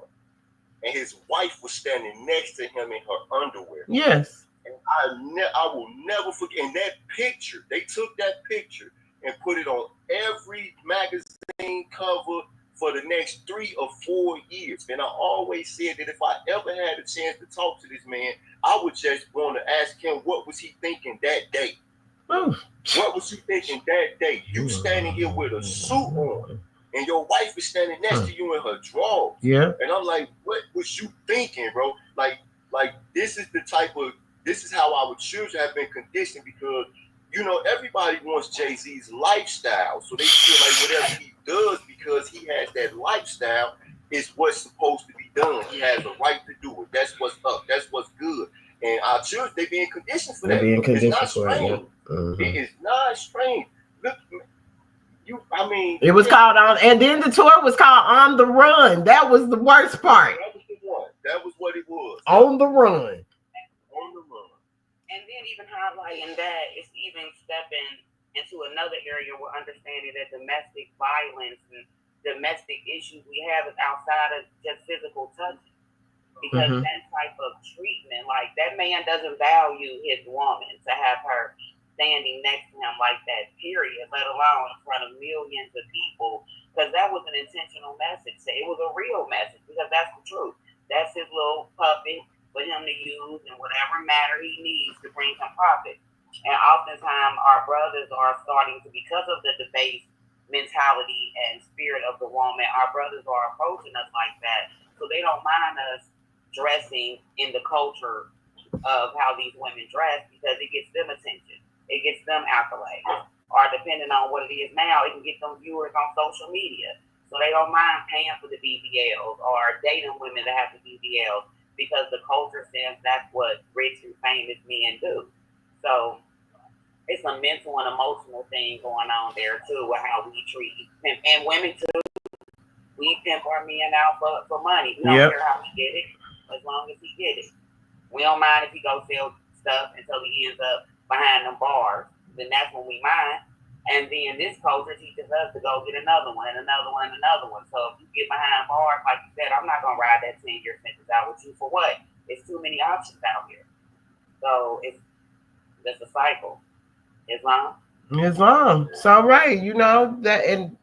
and his wife was standing next to him in her underwear. Yes. And I will never forget. And that picture, they took that picture and put it on every magazine cover for the next 3 or 4 years. And I always said that if I ever had a chance to talk to this man, I would just want to ask him, what was he thinking that day? What was he thinking that day? You standing here with a suit on, and your wife is standing next to you in her drawers. Yeah. And I'm like, what was you thinking, bro? Like this is how our children have been conditioned, because everybody wants Jay-Z's lifestyle. So they feel like whatever he does, because he has that lifestyle, is what's supposed to be done. He has a right to do it. That's what's up. That's what's good. And our children, they're being conditioned for that. It's not strange. It is not strange. Look, it was called On, and then the tour was called On the Run. That was the worst part. That was the one. That was what it was. On the Run. On the Run. And then even highlighting that, it's even stepping into another area where understanding that domestic violence and domestic issues we have is outside of just physical touch. Because that type of treatment, like that man doesn't value his woman to have her standing next to him like that, period, let alone in front of millions of people, because that was an intentional message. It was a real message, because that's the truth. That's his little puppet for him to use in whatever matter he needs to bring some profit. And oftentimes our brothers are starting to, because of the debased mentality and spirit of the woman, our brothers are approaching us like that. So they don't mind us dressing in the culture of how these women dress, because it gets them attention. It gets them accolades. Or depending on what it is now, it can get them viewers on social media. So they don't mind paying for the BBLs or dating women that have the BBLs, because the culture says that's what rich and famous men do. So it's a mental and emotional thing going on there too, with how we treat pimp and women too. We pimp our men out for money. We don't care how we get it, as long as he get it. We don't mind if he go sell stuff until he ends up behind them bars. Then that's when we mind. And then this culture teaches us to go get another one and another one and another one. So if you get behind bars, like you said, I'm not going to ride that 10-year sentence out with you for what? It's too many options out here. So it's just a cycle. Islam. So right, that, and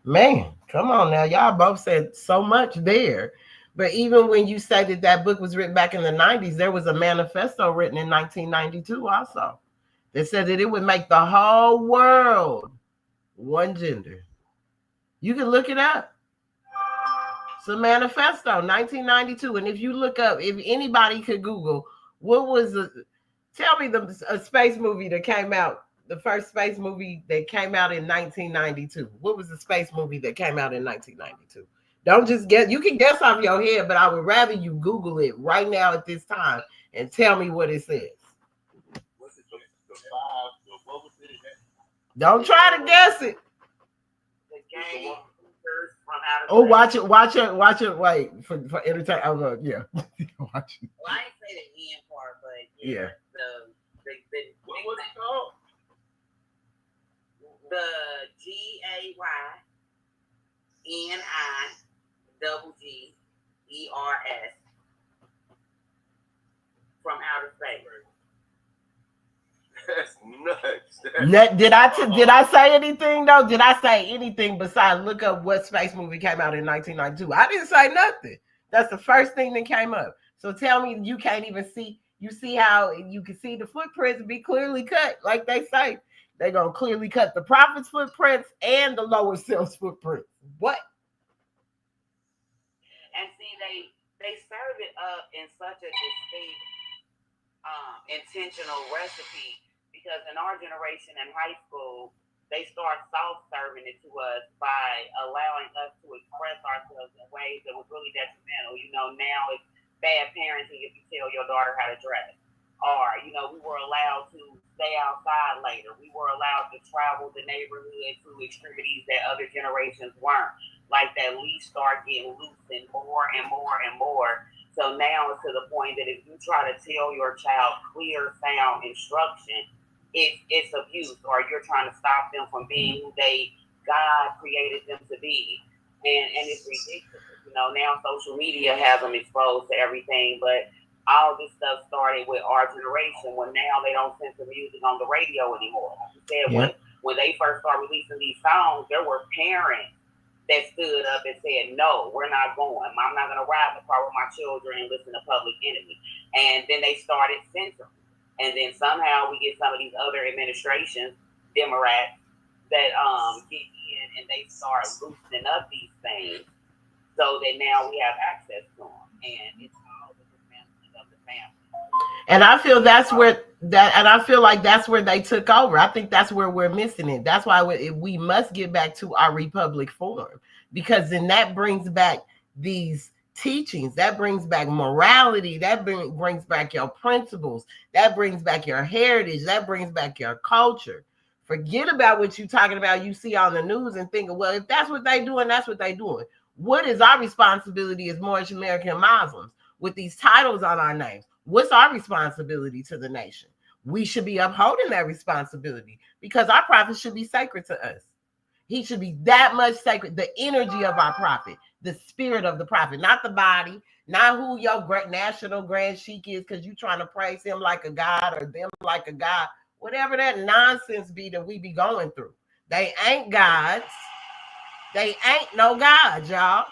man, come on now. Y'all both said so much there. But even when you say that book was written back in the 90s, there was a manifesto written in 1992 also that said that it would make the whole world one gender. You can look it up. It's a manifesto, 1992. And if you look up, if anybody could Google, tell me a space movie that came out, the first space movie that came out in 1992. What was the space movie that came out in 1992? Don't just guess. You can guess off your head, but I would rather you Google it right now at this time and tell me what it says. What's it? What was it? Don't try to guess it. The game from out of Oh, watch it. Wait for entertainment. Oh no, yeah. Watch it. Well, I ain't say the end part, but yeah. What was it called? The GAYNIGGERS from outer space. That's nuts. Did I say anything though? Did I say anything besides look up what space movie came out in 1992? I didn't say nothing. That's the first thing that came up. So tell me you can't even see. You see how you can see the footprints be clearly cut, like they say. They're gonna clearly cut the prophet's footprints and the lower self's footprints. What? And see, they serve it up in such a distinct, intentional recipe, because in our generation in high school, they start soft serving it to us by allowing us to express ourselves in ways that was really detrimental. You know, now it's bad parenting if you tell your daughter how to dress. Or, you know, we were allowed to stay outside later. We were allowed to travel the neighborhood to extremities that other generations weren't. Like that leash start getting loosened more and more and more. So now it's to the point that if you try to tell your child clear, sound instruction, it's abuse, or you're trying to stop them from being who God created them to be. And it's ridiculous. You know, now social media has them exposed to everything, but all this stuff started with our generation, when now they don't censor music on the radio anymore. Like you said, when they first started releasing these songs, there were parents that stood up and said, no, we're not going. I'm not going to ride in the car with my children and listen to Public Enemy. And then they started censoring. And then somehow we get some of these other administrations, Democrats, that get in and they start loosening up these things so that now we have access to them. And it's all the dismantling of the family. And I feel I feel like that's where they took over. I think that's where we're missing it. That's why we must get back to our republic form, because then that brings back these teachings, that brings back morality, that brings back your principles, that brings back your heritage, that brings back your culture. Forget about what you're talking about. You see on the news and thinking, well, if that's what they doing, that's what they doing. What is our responsibility as Moorish American Muslims with these titles on our names? What's our responsibility to the nation? We should be upholding that responsibility, because our prophet should be sacred to us. He should be that much sacred. The energy of our prophet, the spirit of the prophet, not the body, not who your national grand sheik is because you're trying to praise him like a god or them like a god. Whatever that nonsense be that we be going through. They ain't gods. They ain't no gods, y'all.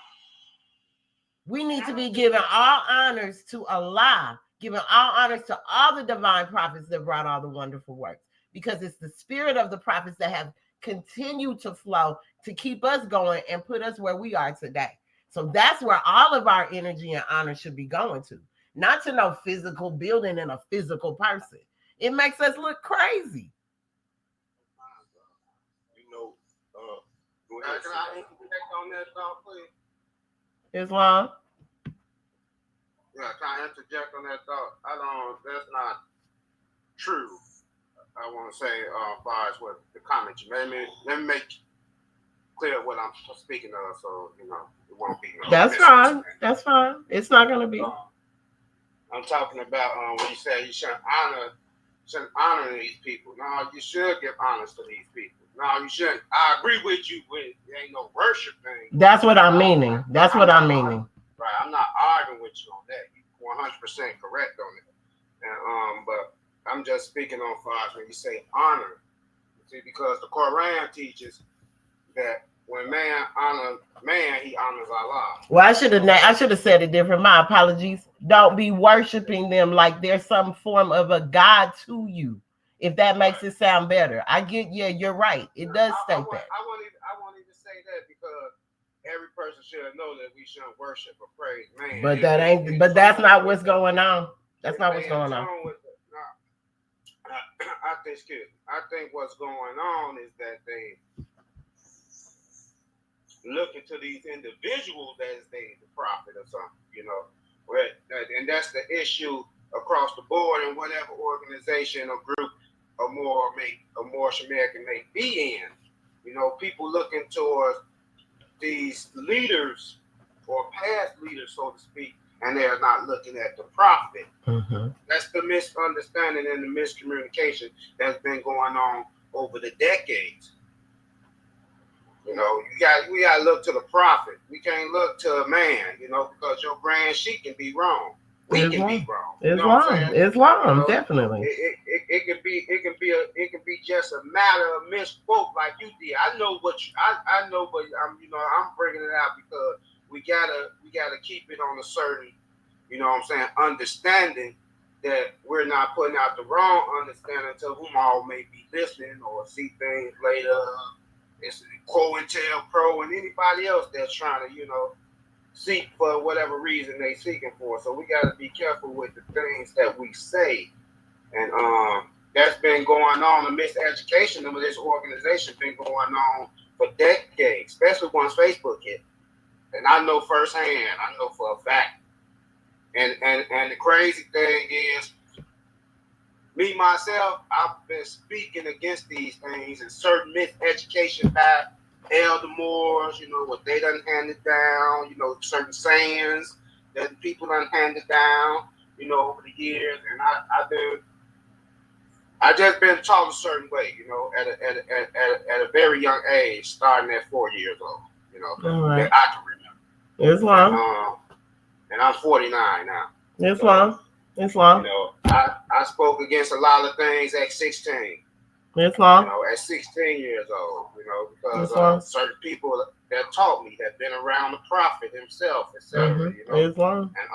We need to be giving all honors to Allah, giving all honors to all the divine prophets that brought all the wonderful works, because it's the spirit of the prophets that have continued to flow to keep us going and put us where we are today. So that's where all of our energy and honor should be going to, not to no physical building and a physical person. It makes us look crazy. You know, can I interject on that thought, please? Islam? Yeah, can I interject on that thought? That's not true. I want to say, as far as what the comment you made, let me make clear what I'm speaking of, so you know it won't be. That's fine. That's fine. It's not going to be. I'm talking about when you say you shouldn't honor these people. No, you should give honors to these people. No, you shouldn't. I agree with you. There ain't no worship thing. That's what I'm meaning. That's what I'm meaning. Right. I'm not arguing with you on that. You're 100% correct on it. And but I'm just speaking on far as when you say honor. See, because the Quran teaches that when man honors man, he honors Allah. Well, I should have said it different. My apologies. Don't be worshiping them like there's some form of a god to you. If that makes it sound better, I get. Yeah, you're right. It does state that. I won't even say that, because every person should know that we shouldn't worship or praise man. But that ain't. But that's not what's going on. That's not what's going on. I think what's going on is that they look into these individuals as the prophet or something, you know. And that's the issue across the board in whatever organization or group a Moorish American may be in. You know, people looking towards these leaders or past leaders, so to speak, and they're not looking at the prophet. Mm-hmm. That's the misunderstanding and the miscommunication that's been going on over the decades. You know, we got to look to the prophet. We can't look to a man, you know, because your grand sheik can be wrong. We can be wrong. Islam, definitely. It can be just a matter of misspoke like you did. I know, but I'm bringing it out because we gotta keep it on a certain, understanding that we're not putting out the wrong understanding to whom all may be listening or see things later. It's COINTELPRO and anybody else that's trying to, seek for whatever reason they seeking for. So we got to be careful with the things that we say. And that's been going on. The miseducation of this organization been going on for decades, especially once Facebook hit. And I know firsthand, I know for a fact. And the crazy thing is, me, myself, I've been speaking against these things and certain miseducation by Elder Moors, what they done handed down, certain sayings that people done handed down, over the years. And I just been taught a certain way, at a very young age, starting at 4 years old, right. that I can remember. Islam. And I'm 49 now. Islam. I spoke against a lot of things at 16. Islam. At 16 years old, because certain people that taught me that been around the prophet himself, etc. Islam. And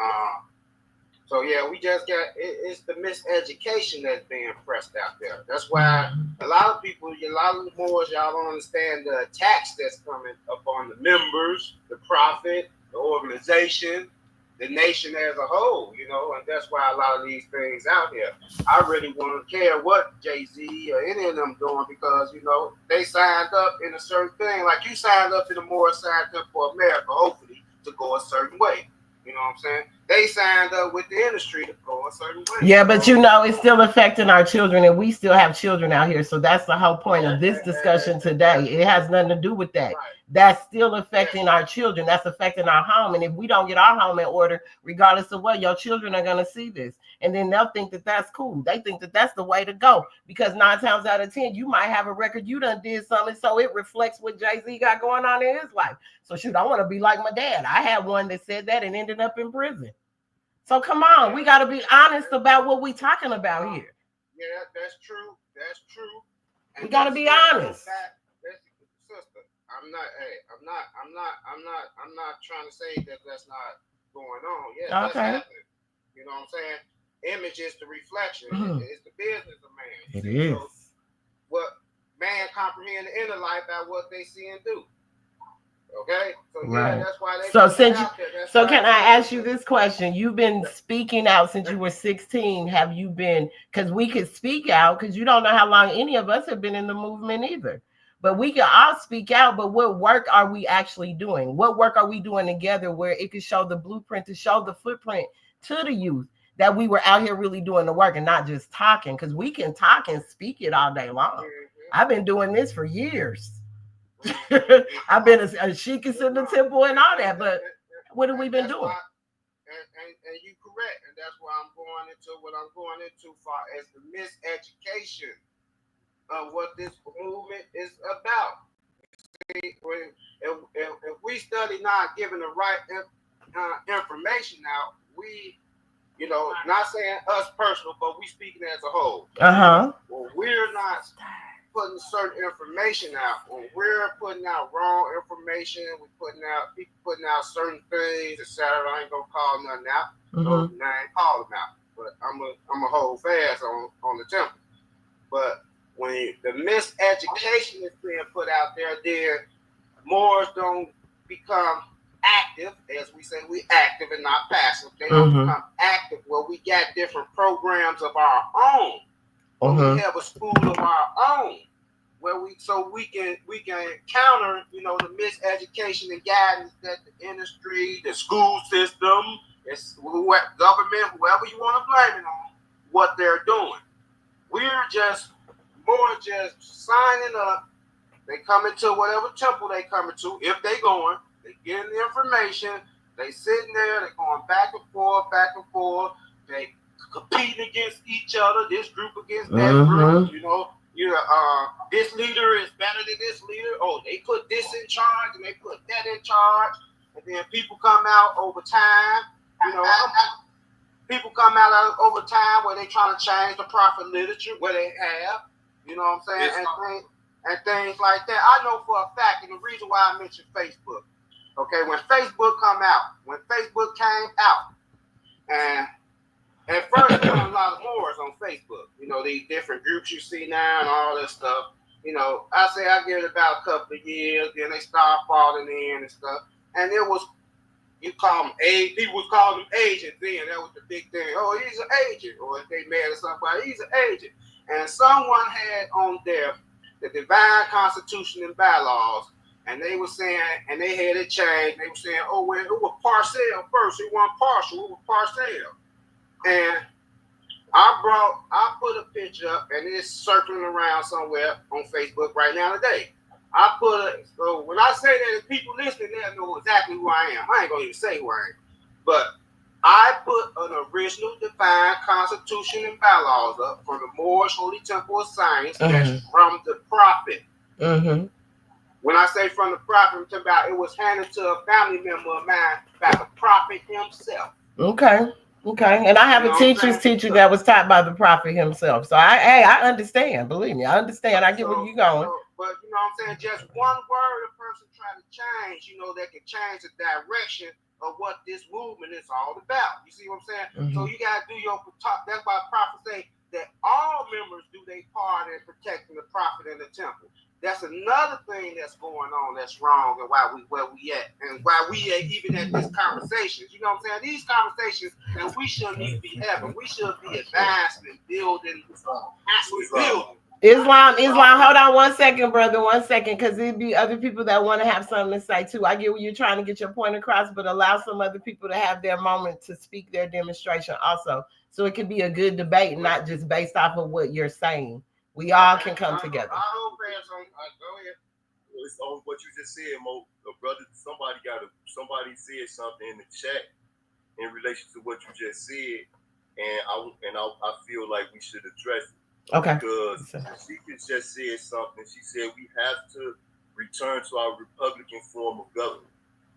so yeah, we just got it's the miseducation that's being pressed out there. That's why a lot of people, a lot of the Moors, y'all don't understand the attacks that's coming upon the members, the prophet, the organization, the nation as a whole, and that's why a lot of these things out here. I really wouldn't care what Jay-Z or any of them doing because, they signed up in a certain thing. Like you signed up in the Moore, signed up for America, hopefully, to go a certain way. You know what I'm saying? They signed up with the industry to go a certain way. Yeah, but it's still affecting our children, and we still have children out here. So that's the whole point of this discussion today. It has nothing to do with that. Right. That's still affecting our children. That's affecting our home. And if we don't get our home in order, regardless of what, your children are going to see this. And then they'll think that that's cool. They think that that's the way to go. Because 9 times out of 10, you might have a record, you done did something, so it reflects what Jay-Z got going on in his life. So shoot, I want to be like my dad. I had one that said that and ended up in prison. So come on, we got to be honest about what we talking about here. Yeah, that's true. That's true. And we got to be honest. Sister, I'm not trying to say that that's not going on. Yes, that's happening. You know what I'm saying? Image is the reflection. It's the business of man. It is. So what man comprehend the inner life by what they see and do. Okay, so yeah, that's why they. So can I ask you this question? You've been speaking out since you were 16. Have you been? Because we could speak out because you don't know how long any of us have been in the movement either. But we can all speak out. But what work are we actually doing? What work are we doing together where it could show the blueprint, to show the footprint to the youth that we were out here really doing the work and not just talking? Because we can talk and speak it all day long. I've been doing this for years. I've been a sheikus in the temple and all that, but what have we been doing? And you correct, and that's why I'm going into what I'm going into far as the miseducation of what this movement is about. See, if we study not giving the right information out, we, not saying us personal, but we speaking as a whole. Well, we're not putting certain information out. When we're putting out wrong information, we're putting out certain things, etc. I ain't gonna call nothing out. So I ain't call them out. But I'm gonna hold fast on the temple. But when the miseducation is being put out there, then Moors don't become active, as we say, we active and not passive. They don't become active. Well, we got different programs of our own. We have a school of our own where we can counter, the miseducation and guidance that the industry, the school system, government, whoever you want to blame it on, what they're doing. We're just signing up. They come into whatever temple they come into. If they going, they getting the information. They sitting there. They're going back and forth. They competing against each other. This group against that group. This leader is better than this leader. Oh, they put this in charge and they put that in charge. And then people come out over time. people come out over time where they trying to change the prophet literature, where they have, you know what I'm saying, and things like that. I know for a fact, and the reason why I mentioned Facebook, okay, when Facebook came out, and at first there was a lot of wars on Facebook, you know, these different groups you see now and all this stuff. You know, I say I give it about a couple of years, then they start falling in and stuff. And it was, you call them people was calling them agents then. That was the big thing. Oh, he's an agent. Or if they mad at somebody, he's an agent. And someone had on there the divine constitution and bylaws, and they were saying, and they had it changed. They were saying, oh, well, it was Parcell first. It wasn't partial. It was Parcell. And I put a picture up, and it's circling around somewhere on Facebook right now today. So when I say that, if people listening, they'll know exactly who I am. I ain't gonna even say who I am, but I put an original divine constitution and bylaws up from the Moorish Holy Temple of Science. That's from the prophet. Mm-hmm. When I say from the prophet, I'm talking about it was handed to a family member of mine by the prophet himself. Okay. And I have a teacher's teacher that was taught by the prophet himself. So I understand. Believe me, I understand. I get where you're going. But you know what I'm saying? Just one word a person trying to change, you know, that can change the direction of what this movement is all about. You see what I'm saying? Mm-hmm. So you got to do your talk. That's why the prophet say that all members do their part in protecting the prophet and the temple. That's another thing that's going on that's wrong, and where we at, and why we even at this conversations. You know what I'm saying? These conversations that we shouldn't even be having. We should be advancing and building, actually building. Islam, hold on 1 second, brother, 1 second, because there'd be other people that want to have something to say too. I get what you're trying to get your point across, but allow some other people to have their moment to speak their demonstration also. So it can be a good debate, not just based off of what you're saying. We all can come together. Go ahead. It's on what you just said, Mo. Brother, somebody said something in the chat in relation to what you just said, and I feel like we should address it. Okay. Because she just said something. She said we have to return to our Republican form of government,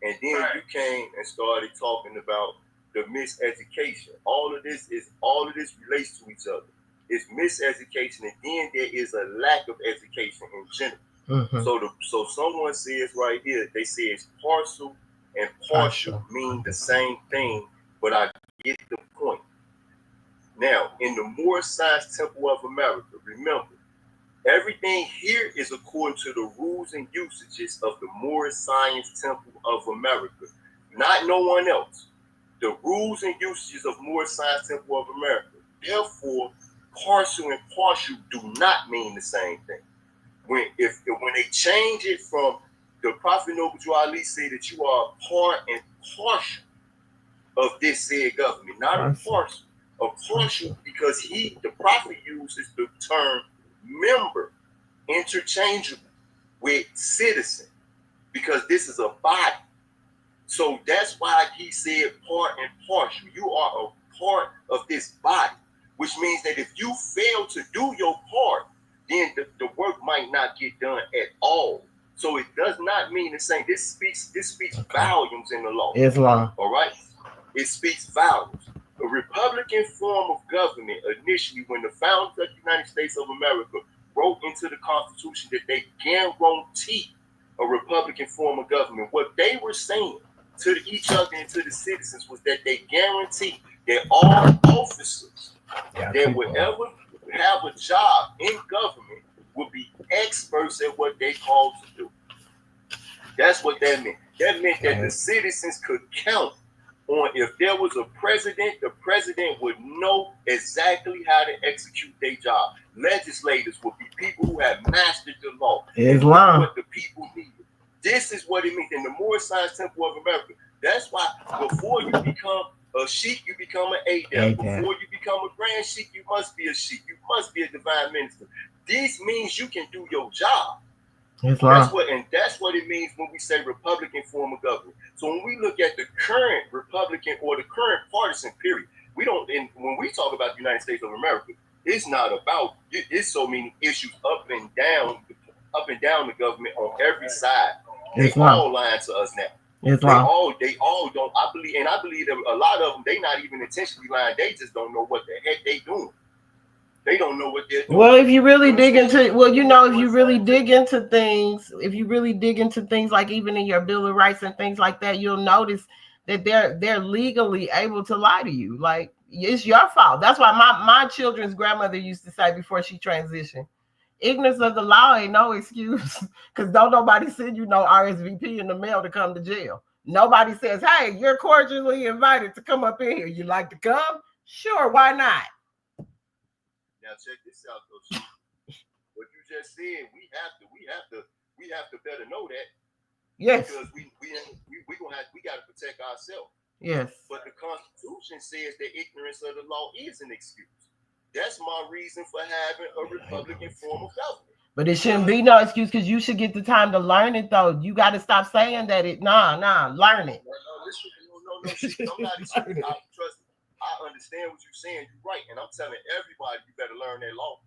and then you came and started talking about the miseducation. All of this relates to each other. It's miseducation, and then there is a lack of education in general. Mm-hmm. So someone says right here, they say it's partial and partial mean the same thing, but I get the point. Now, in the Moorish Science Temple of America, remember, everything here is according to the rules and usages of the Moorish Science Temple of America, not no one else. The rules and usages of Moorish Science Temple of America. Therefore, partial and partial do not mean the same thing. When they change it from the Prophet Noble Drew Ali said that you are a part and partial of this said government, not a partial. A partial because the Prophet uses the term member interchangeable with citizen because this is a body. So that's why he said part and partial. You are a part of this body, which means that if you fail to do your part, then the work might not get done at all. So it does not mean the same. This speaks volumes in the law. Islam. All right? It speaks volumes. A Republican form of government initially, when the founders of the United States of America wrote into the Constitution that they guarantee a Republican form of government, what they were saying to each other and to the citizens was that they guarantee that all officers that would ever have a job in government would be experts at what they called to do. That's what that meant. That meant that the citizens could count on if there was a president, the president would know exactly how to execute their job. Legislators would be people who have mastered the law. Islam. What the people needed. This is what it means in the Moorish Science Temple of America. That's why before you become a sheikh, you become an Adab. Before you become a grand sheikh, you must be a sheikh. You must be a divine minister. This means you can do your job. That's what it means when we say Republican form of government. So when we look at the current Republican or the current partisan period, when we talk about the United States of America, it's not about it's so many issues up and down the government on every side. They all lying to us now. Islam. They all don't. I believe that a lot of them, they not even intentionally lying. They just don't know what the heck they doing. They don't know what they're doing. Well, if you really dig into, if you really dig into things, like even in your Bill of Rights and things like that, you'll notice that they're legally able to lie to you. Like, it's your fault. That's why my children's grandmother used to say before she transitioned, ignorance of the law ain't no excuse, because don't nobody send you no RSVP in the mail to come to jail. Nobody says, hey, you're cordially invited to come up in here. You like to come? Sure, why not? Now check this out, though. What you just said, we have to better know that. Yes. Because we got to protect ourselves. Yes. But the Constitution says that ignorance of the law is an excuse. That's my reason for having a Republican form of government. But it shouldn't be no excuse, because you should get the time to learn it, though. You got to stop saying that learn it. No. Somebody, trust me. I understand what you're saying. You're right. And I'm telling everybody, you better learn that law.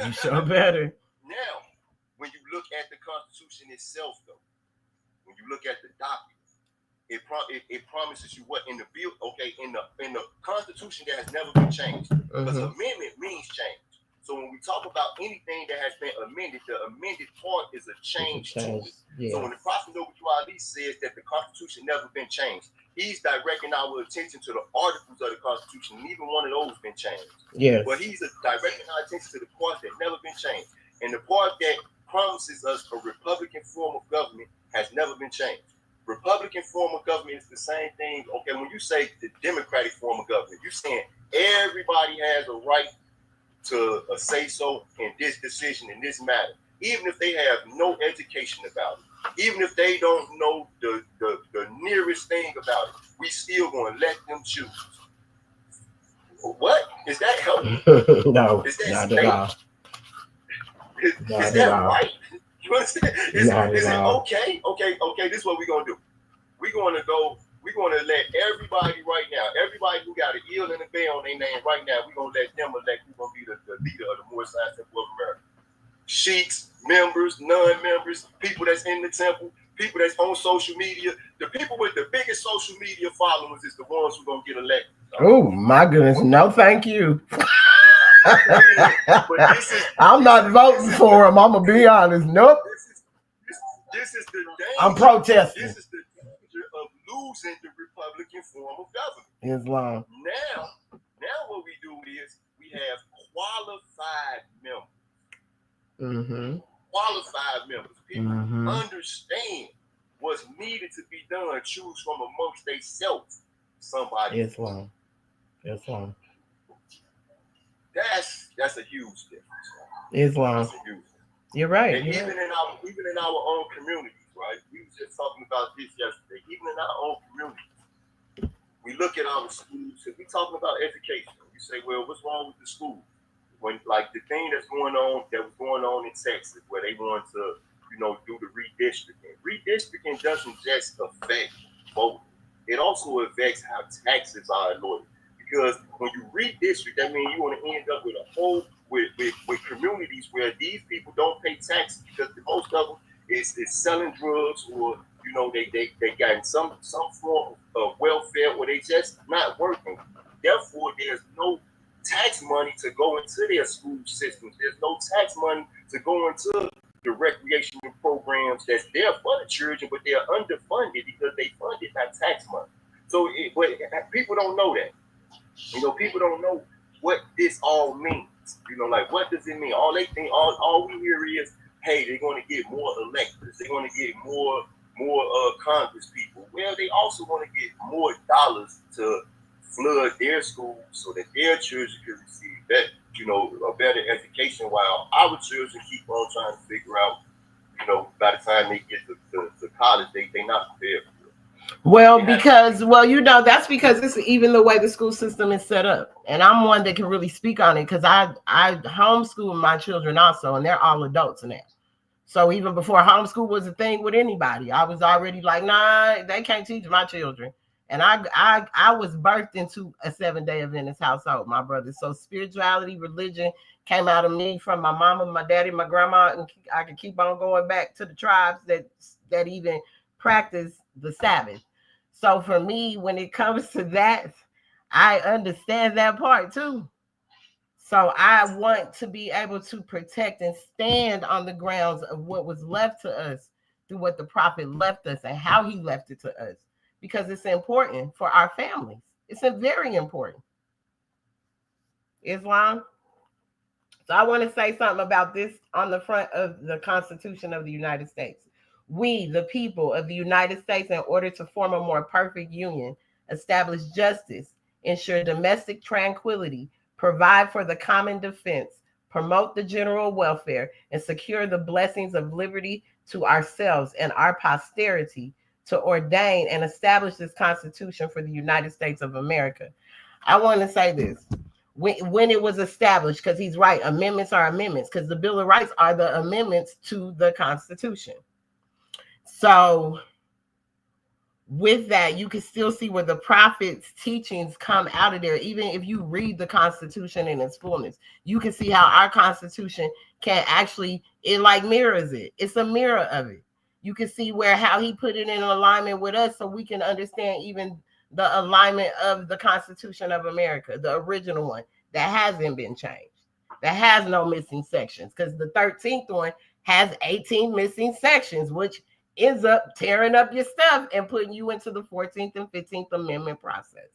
You sure better. Now, when you look at the Constitution itself, though, when you look at the document, it promises you what in the bill. Okay, in the Constitution that has never been changed, because amendment means change. So when we talk about anything that has been amended, the amended part is a change to it. Yeah. So when the Prophet Noble Ali says that the Constitution never been changed, he's directing our attention to the articles of the Constitution, and even one of those been changed. Yes. But he's directing our attention to the part that never been changed, and the part that promises us a Republican form of government has never been changed. Republican form of government is the same thing. Okay, when you say the Democratic form of government, you're saying everybody has a right to say so in this decision, in this matter, even if they have no education about it, even if they don't know the nearest thing about it, we still going to let them choose. What? Is that helpful? No, is that not at all. Is that right? You understand? Is it okay? This is what we're going to do. We're going to let everybody right now, everybody who got an ill and a bay on their name right now, we're going to let them elect who's going to be the leader of the Moorish Science Temple of America. Sheiks, members, non-members, people that's in the temple, people that's on social media. The people with the biggest social media followers is the ones who are going to get elected. Oh, my goodness. No, thank you. I'm not voting for him. I'm going to be honest. Nope. This is the danger. I'm protesting. This is the danger of losing the Republican form of government. Islam. Now what we do is we have qualified members. Mm-hmm. Qualified members. People understand what's needed to be done. Choose from amongst themselves somebody. Islam. That's a huge difference. Islam. That's a huge difference. You're right. And even in our own communities, right? We were just talking about this yesterday. Even in our own communities, we look at our schools and we talking about education. We say, well, what's wrong with the school? When like the thing that was going on in Texas, where they want to, do the redistricting. Redistricting doesn't just affect voting; it also affects how taxes are allocated. Because when you redistrict, that means you want to end up with a whole with communities where these people don't pay taxes, because most of them is selling drugs, or they got some form of welfare, or they just not working. Therefore, there's no tax money to go into their school systems. There's no tax money to go into the recreational programs that's there for the children, but they're underfunded because they funded by tax money. So, but people don't know that. People don't know what this all means. Like, what does it mean? All they think, all we hear is, hey, they're going to get more electors. They're going to get more Congress people. Well, they also want to get more dollars to flood their schools so that their children can receive that, a better education, while our children keep on trying to figure out, by the time they get to college, they're not prepared for it. Well, that's because it's even the way the school system is set up. And I'm one that can really speak on it, because I homeschool my children also, and they're all adults now. So even before homeschool was a thing with anybody, I was already like, nah, they can't teach my children. And I was birthed into a 7-day Adventist household, my brother. So spirituality, religion came out of me from my mama, my daddy, my grandma, and I could keep on going back to the tribes that even practice the Sabbath. So for me, when it comes to that, I understand that part too. So I want to be able to protect and stand on the grounds of what was left to us through what the prophet left us and how he left it to us, because it's important for our families. It's a very important. Islam. So I want to say something about this on the front of the Constitution of the United States. We, the people of the United States, in order to form a more perfect union, establish justice, ensure domestic tranquility, provide for the common defense, promote the general welfare, and secure the blessings of liberty to ourselves and our posterity, to ordain and establish this Constitution for the United States of America. I want to say this. When it was established, because he's right, amendments are amendments, because the Bill of Rights are the amendments to the Constitution. So with that, you can still see where the prophet's teachings come out of there. Even if you read the Constitution in its fullness, you can see how our Constitution can actually, it like mirrors it. It's a mirror of it. You can see where how he put it in alignment with us, so we can understand even the alignment of the Constitution of America, the original one that hasn't been changed, that has no missing sections, because the 13th one has 18 missing sections, which ends up tearing up your stuff and putting you into the 14th and 15th Amendment process.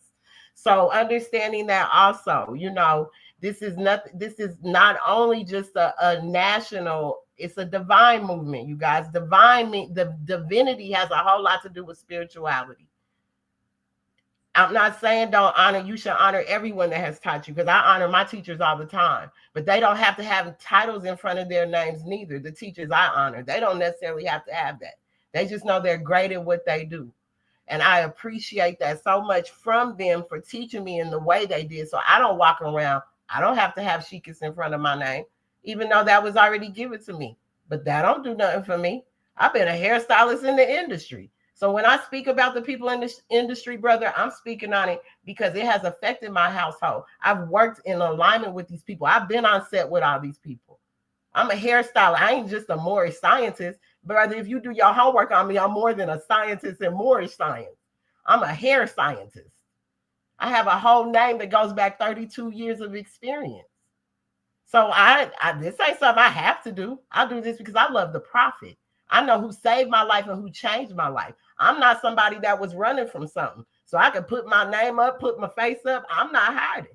So understanding that also, this is not only just a national, it's a divine movement, you guys. The divinity has a whole lot to do with spirituality. I'm not saying don't honor. You should honor everyone that has taught you, because I honor my teachers all the time. But they don't have to have titles in front of their names neither. The teachers I honor, they don't necessarily have to have that. They just know they're great at what they do. And I appreciate that so much from them for teaching me in the way they did. So I don't walk around. I don't have to have Sheikahs in front of my name, even though that was already given to me. But that don't do nothing for me. I've been a hairstylist in the industry. So when I speak about the people in this industry, brother, I'm speaking on it because it has affected my household. I've worked in alignment with these people. I've been on set with all these people. I'm a hairstylist. I ain't just a Moorish scientist. Brother, if you do your homework on me, I'm more than a scientist in Moorish science. I'm a hair scientist. I have a whole name that goes back 32 years of experience. So this ain't something I have to do. I do this because I love the prophet. I know who saved my life and who changed my life. I'm not somebody that was running from something. So I could put my name up, put my face up. I'm not hiding.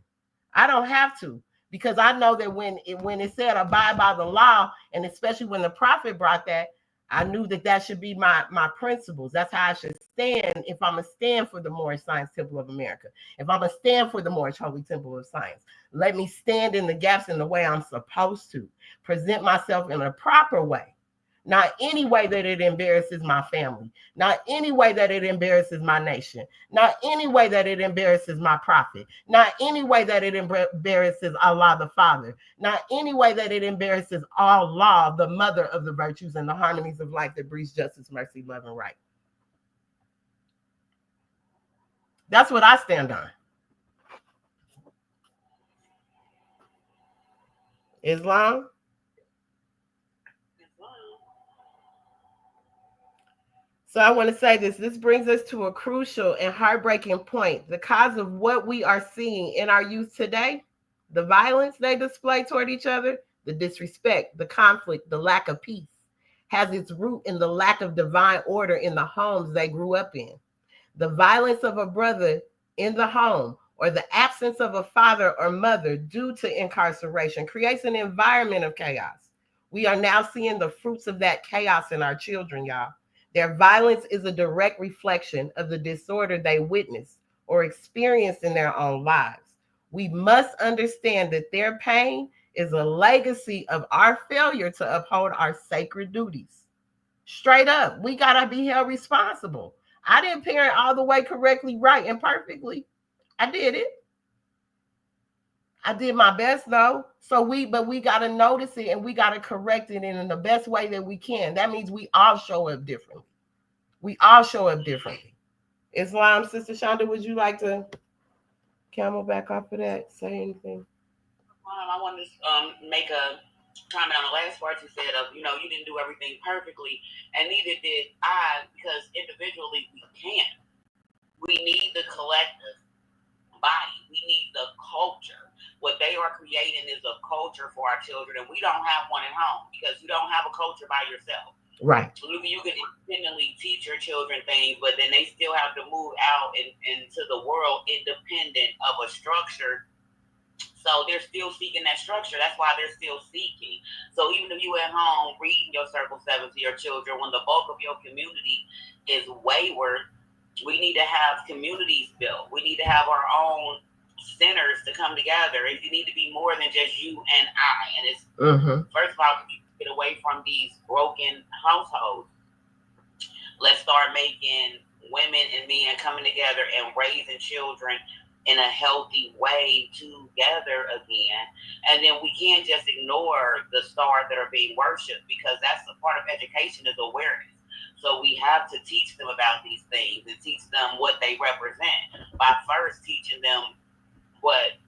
I don't have to, because I know that when it said abide by the law, and especially when the prophet brought that, I knew that should be my principles. That's how I should stand if I'm going to stand for the Moorish Science Temple of America. If I'm going to stand for the Moorish Holy Temple of Science, let me stand in the gaps in the way I'm supposed to. Present myself in a proper way. Not any way that it embarrasses my family. Not any way that it embarrasses my nation. Not any way that it embarrasses my prophet. Not any way that it embarrasses Allah the Father. Not any way that it embarrasses Allah, the mother of the virtues and the harmonies of life that breeds justice, mercy, love, and right. That's what I stand on. Islam. So I want to say this. This brings us to a crucial and heartbreaking point. The cause of what we are seeing in our youth today, the violence they display toward each other, the disrespect, the conflict, the lack of peace, has its root in the lack of divine order in the homes they grew up in. The violence of a brother in the home, or the absence of a father or mother due to incarceration, creates an environment of chaos. We are now seeing the fruits of that chaos in our children, y'all. Their violence is a direct reflection of the disorder they witnessed or experienced in their own lives. We must understand that their pain is a legacy of our failure to uphold our sacred duties. Straight up, we got to be held responsible. I didn't parent all the way correctly, right, and perfectly. I did it. I did my best though. But we got to notice it and we got to correct it in the best way that we can. That means we all show up differently. We all show up differently. Islam, Sister Shonda, would you like to camel back off of that? Say anything? I want to make a comment on the last part you said of, you didn't do everything perfectly, and neither did I, because individually we can't. We need the collective body. We need the culture. What they are creating is a culture for our children, and we don't have one at home because you don't have a culture by yourself. Right. You can independently teach your children things, but then they still have to move out into the world independent of a structure. So they're still seeking that structure. That's why they're still seeking. So even if you at home reading your Circle 7 to your children, when the bulk of your community is wayward, we need to have communities built. We need to have our own centers to come together. It need to be more than just you and I. And it's first of all, we need to get away from these broken households. Let's start making women and men coming together and raising children in a healthy way together again. And then we can't just ignore the stars that are being worshipped, because that's a part of education, is awareness. So we have to teach them about these things and teach them what they represent by first teaching them what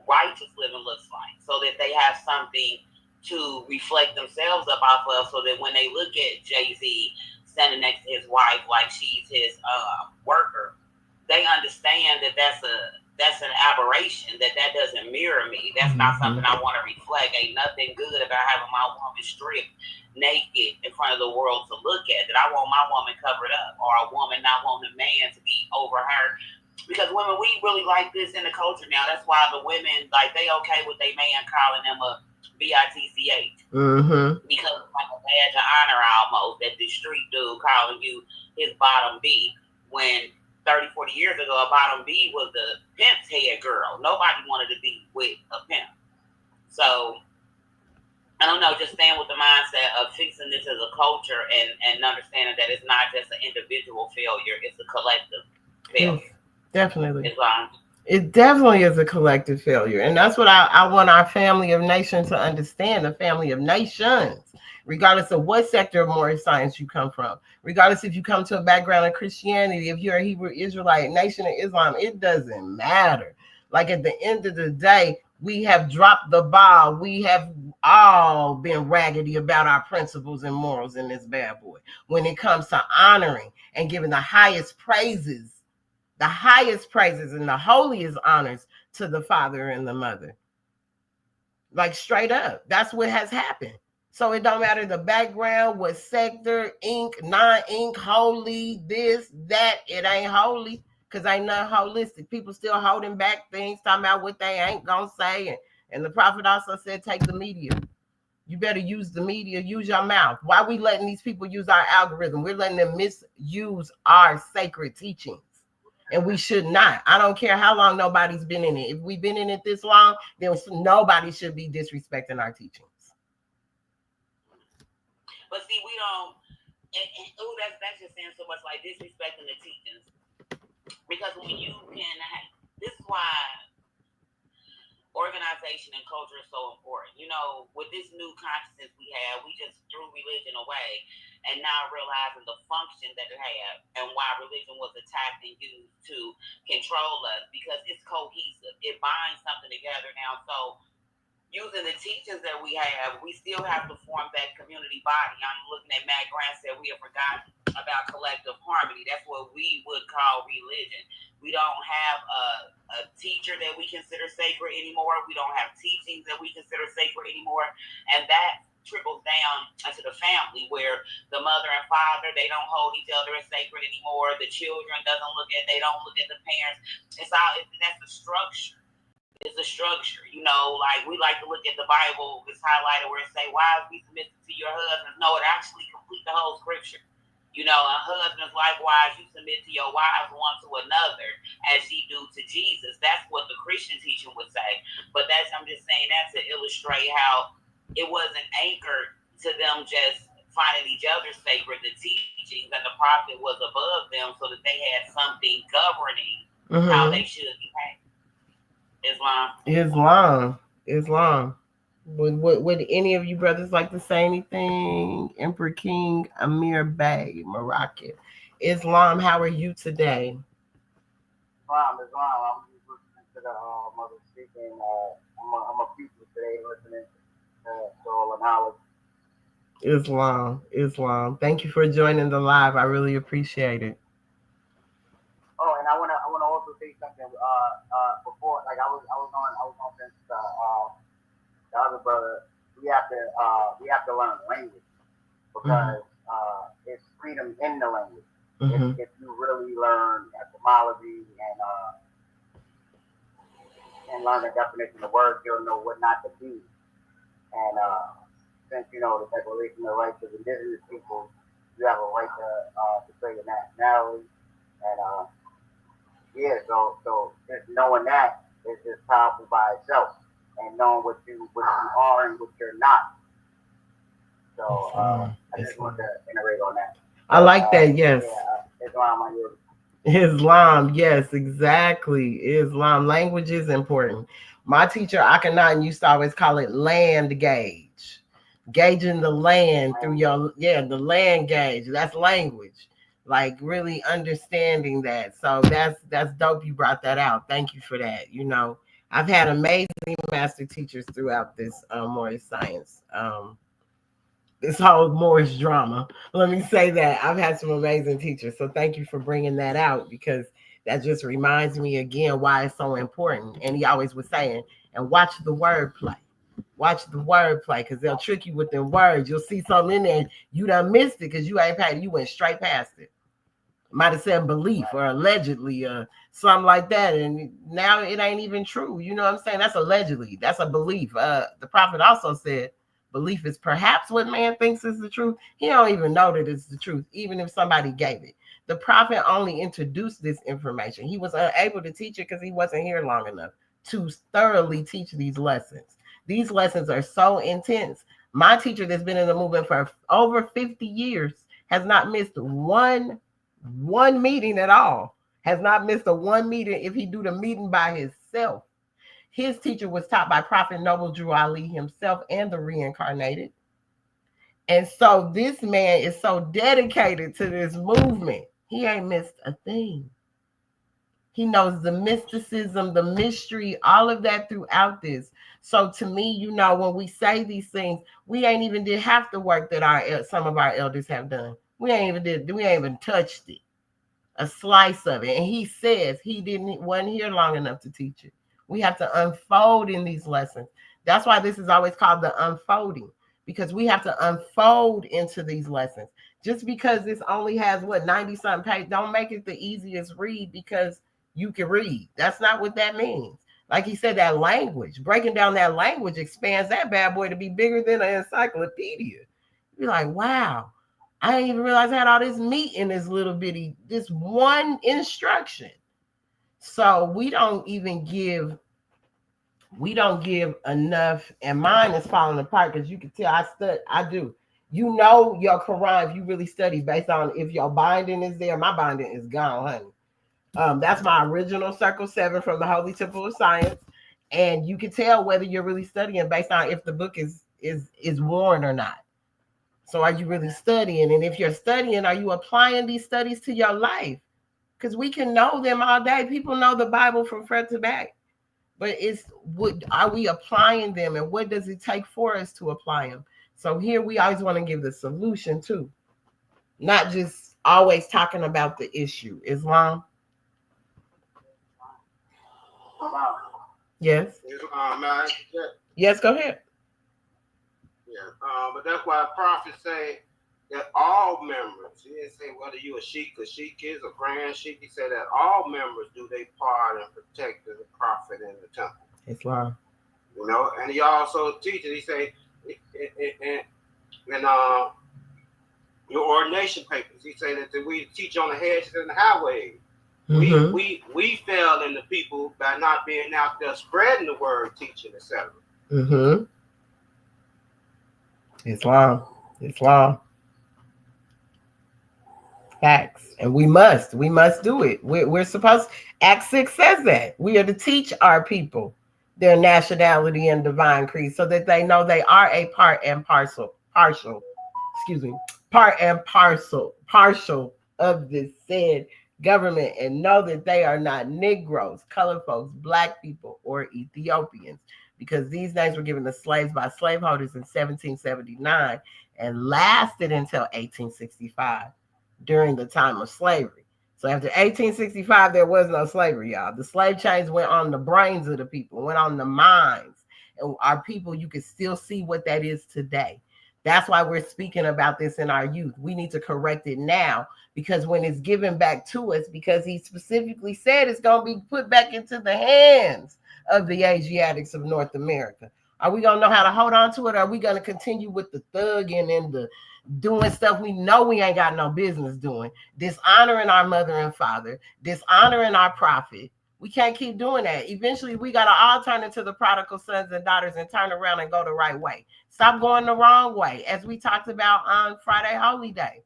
righteous living looks like, so that they have something to reflect themselves up off of, so that when they look at Jay-Z standing next to his wife like she's his worker, they understand that that's an aberration, that doesn't mirror me. That's not something I want to reflect. Ain't nothing good about having my woman stripped naked in front of the world to look at. That I want my woman covered up, or a woman not wanting a man to be over her. Because women, we really like this in the culture now. That's why the women, like, they okay with their man calling them a bitch. Because it's like a badge of honor almost, that the street dude calling you his bottom B, when 30, 40 years ago, a bottom B was the pimp's head girl. Nobody wanted to be with a pimp. So, I don't know, just staying with the mindset of fixing this as a culture and understanding that it's not just an individual failure, it's a collective failure. Definitely. It definitely is a collective failure. And that's what I want our family of nations to understand, the family of nations. Regardless of what sector of moral science you come from, regardless if you come to a background of Christianity, if you're a Hebrew Israelite, Nation of Islam, it doesn't matter. Like, at the end of the day, we have dropped the ball. We have all been raggedy about our principles and morals in this bad boy when it comes to honoring and giving the highest praises and the holiest honors to the father and the mother. Like, straight up, that's what has happened. So it don't matter the background, what sector, ink, non-ink, holy, this, that, it ain't holy, because ain't nothing holistic. People still holding back things, talking about what they ain't gonna say. And the prophet also said, take the media. You better use the media, use your mouth. Why are we letting these people use our algorithm? We're letting them misuse our sacred teachings. And we should not. I don't care how long nobody's been in it. If we've been in it this long, then nobody should be disrespecting our teachings. But see, we don't, that's just saying so much, like disrespecting the teachings. Because when you can, this is why organization and culture is so important. With this new consciousness we have, we just threw religion away, and now realizing the function that it had and why religion was attacked and used to control us, because it's cohesive. It binds something together now. So using the teachings that we have, we still have to form that community body. I'm looking at Matt Grant said we have forgotten about collective harmony. That's what we would call religion. We don't have a teacher that we consider sacred anymore. We don't have teachings that we consider sacred anymore. And that trickles down into the family, where the mother and father, they don't hold each other as sacred anymore. The children they don't look at the parents. That's the structure. It's a structure, like we like to look at the Bible, it's highlighted where it say, wives, be submissive to your husbands. No, it actually complete the whole scripture. And husbands, likewise, you submit to your wives one to another as ye do to Jesus. That's what the Christian teaching would say. But I'm just saying that to illustrate how it wasn't anchored to them just finding each other sacred. The teachings and the prophet was above them, so that they had something governing how they should behave. Islam. Would any of you brothers like to say anything? Emperor King Amir Bey, Moroccan. Islam, how are you today? Islam. I'm just listening to the mother speaking. I'm a people today listening to all the knowledge. Islam. Thank you for joining the live. I really appreciate it. Oh, and I wanna also say something. Before, like I was on since the other brother. We have to learn language because it's freedom in the language. Mm-hmm. If you really learn etymology and learn the definition of words, you'll know what not to be. And since you know the Declaration of Rights of Indigenous People, you have a right to say your nationality. And yeah, so just knowing that is just powerful by itself, and knowing what you are and what you're not. So I just want to iterate on that. I like that. Yes. Islam, yes, exactly. Islam. Language is important. My teacher, Akhenaten, used to always call it land gauge. Gauging the land through the land gauge. That's language. Like really understanding that. So that's dope you brought that out. Thank you for that. You know, I've had amazing master teachers throughout this Moorish science. This whole Moorish drama. Let me say that. I've had some amazing teachers. So thank you for bringing that out, because that just reminds me again why it's so important. And he always was saying, and watch the wordplay. Watch the wordplay, because they'll trick you with them words. You'll see something in there and you done missed it because you ain't paid. You went straight past it. Might have said belief or allegedly or something like that. And now it ain't even true. You know what I'm saying? That's allegedly. That's a belief. The prophet also said, belief is perhaps what man thinks is the truth. He don't even know that it's the truth, even if somebody gave it. The prophet only introduced this information. He was unable to teach it because he wasn't here long enough to thoroughly teach these lessons. These lessons are so intense. My teacher that's been in the movement for over 50 years has not missed one meeting at all. Has not missed a one meeting if he do the meeting by himself. His teacher was taught by Prophet Noble Drew Ali himself and the reincarnated. And so this man is so dedicated to this movement. He ain't missed a thing. He knows the mysticism, the mystery, all of that throughout this. So to me, you know, when we say these things, we ain't even did half the work that some of our elders have done. We ain't even touched it. A slice of it. And he says he wasn't here long enough to teach it. We have to unfold in these lessons. That's why this is always called the unfolding, because we have to unfold into these lessons. Just because this only has 90 something pages, don't make it the easiest read because you can read. That's not what that means. Like he said, that language, breaking down that language expands that bad boy to be bigger than an encyclopedia. You're like, wow, I didn't even realize I had all this meat in this little bitty, this one instruction. So we don't give enough, and mine is falling apart because you can tell I do. You know your Quran, if you really study based on if your binding is there. My binding is gone, honey. That's my original Circle 7 from the Holy Temple of Science. And you can tell whether you're really studying based on if the book is worn or not. So are you really studying? And if you're studying, are you applying these studies to your life? Because we can know them all day. People know the Bible from front to back. But are we applying them, and what does it take for us to apply them? So here we always want to give the solution too, not just always talking about the issue. Islam? Yes. Yes, go ahead. Yeah, but that's why prophets say that all members, he didn't say whether you a sheik is a grand sheik, he said that all members do their part in protecting the prophet in the temple. Islam. You know, and he also teaches, he say, in your ordination papers, he say that we teach on the hedges and the highways. Mm-hmm. We fail in the people by not being out there spreading the word, teaching, etc. Mm-hmm. Islam. Facts. And we must do it. We're supposed, Act 6 says that. We are to teach our people their nationality and divine creed so that they know they are a part and partial of this said government, and know that they are not Negroes, colored folks, Black people, or Ethiopians, because these names were given to slaves by slaveholders in 1779 and lasted until 1865 during the time of slavery. So after 1865, there was no slavery, y'all. The slave chains went on the brains of the people, went on the minds. And our people, you can still see what that is today. That's why we're speaking about this in our youth. We need to correct it now, because when it's given back to us, because he specifically said it's going to be put back into the hands of the Asiatics of North America. Are we going to know how to hold on to it? Or are we going to continue with the thugging and the doing stuff we know we ain't got no business doing, dishonoring our mother and father, dishonoring our prophet? We can't keep doing that. Eventually, we got to all turn into the prodigal sons and daughters and turn around and go the right way. Stop going the wrong way, as we talked about on Friday Holy Day.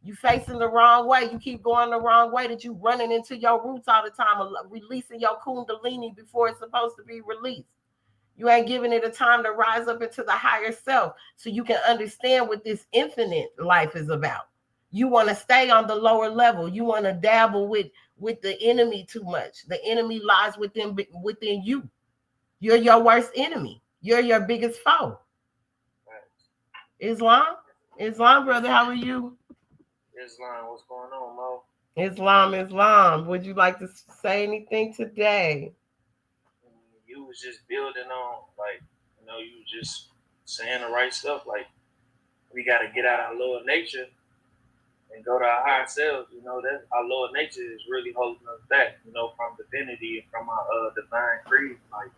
You facing the wrong way. You keep going the wrong way, that you running into your roots all the time, releasing your kundalini before it's supposed to be released. You ain't giving it a time to rise up into the higher self so you can understand what this infinite life is about. You want to stay on the lower level. You want to dabble with the enemy too much. The enemy lies within you. You're your worst enemy. You're your biggest foe. Islam, brother, how are you? Islam, what's going on, Mo? Islam. Would you like to say anything today? You was just building on, like, you was just saying the right stuff. Like, we got to get out our lower nature and go to our higher selves. That our lower nature is really holding us back, from divinity and from our divine creed. Like,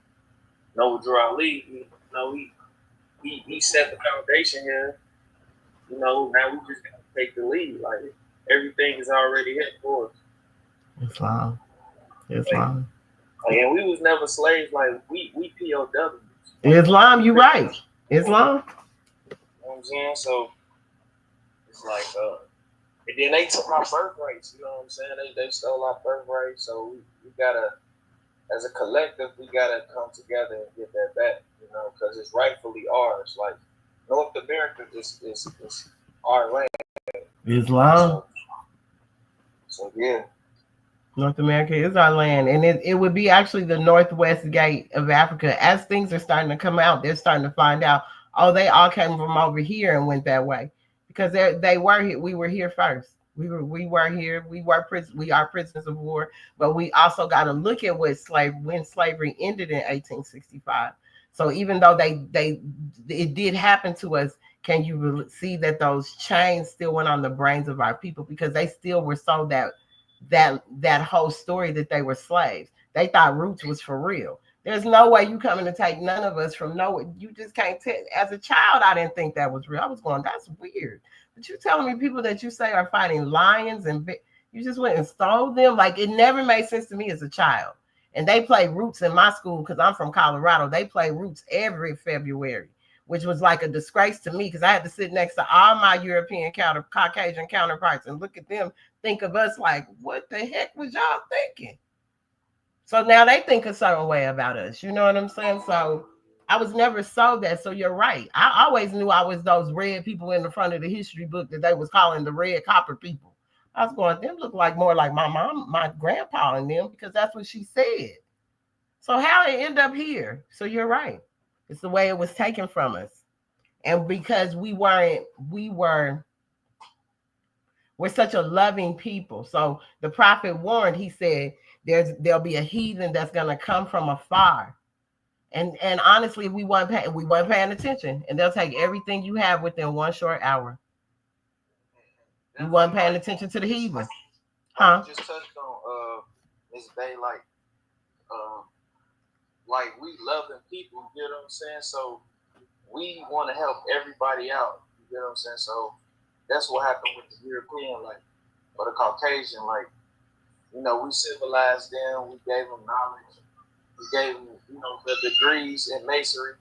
Noah Drew Ali, he set the foundation here. Now we just got to take the lead. Like, everything is already here for us. Islam. And we was never slaves. Like, we POWs. Islam, you right. Islam. You know what I'm saying? So it's like, and then they took our birthrights. You know what I'm saying? They stole our birthrights. So we gotta, as a collective, we gotta come together and get that back. Because it's rightfully ours. Like, North America is our land. Islam. So yeah. North America is our land, and it would be actually the northwest gate of Africa. As things are starting to come out, they're starting to find out, oh, they all came from over here and went that way, because they were here. We were here first. We were here. We are prisoners of war, but we also got to look at when slavery ended in 1865. So even though it did happen to us, can you see that those chains still went on the brains of our people, because they still were sold that whole story that they were slaves. They thought roots was for real. There's no way you coming to take none of us from nowhere. You just can't tell. As a child, I didn't think that was real. I was going, that's weird. But you telling me people that you say are fighting lions and you just went and stole them? Like, it never made sense to me as a child. And they play roots in my school, because I'm from Colorado. They play roots every February, which was like a disgrace to me, because I had to sit next to all my European Caucasian counterparts and look at them, think of us like, what the heck was y'all thinking? So now they think a certain way about us. You know what I'm saying? So I was never sold that. So you're right. I always knew I was those red people in the front of the history book that they was calling the red copper people. I was going, them look like more like my mom, my grandpa and them, because that's what she said. So how it end up here? So you're right. It's the way it was taken from us. And because we're such a loving people. So the prophet warned, he said, there'll be a heathen that's going to come from afar. And honestly, we weren't paying attention. And they'll take everything you have within one short hour. You weren't paying attention to the heathen. Huh? Just touched on Miss Bay, like we loving people, you know what I'm saying? So we want to help everybody out, you know what I'm saying? So that's what happened with the European, like, or the Caucasian, like, we civilized them, we gave them knowledge, we gave them, the degrees in masonry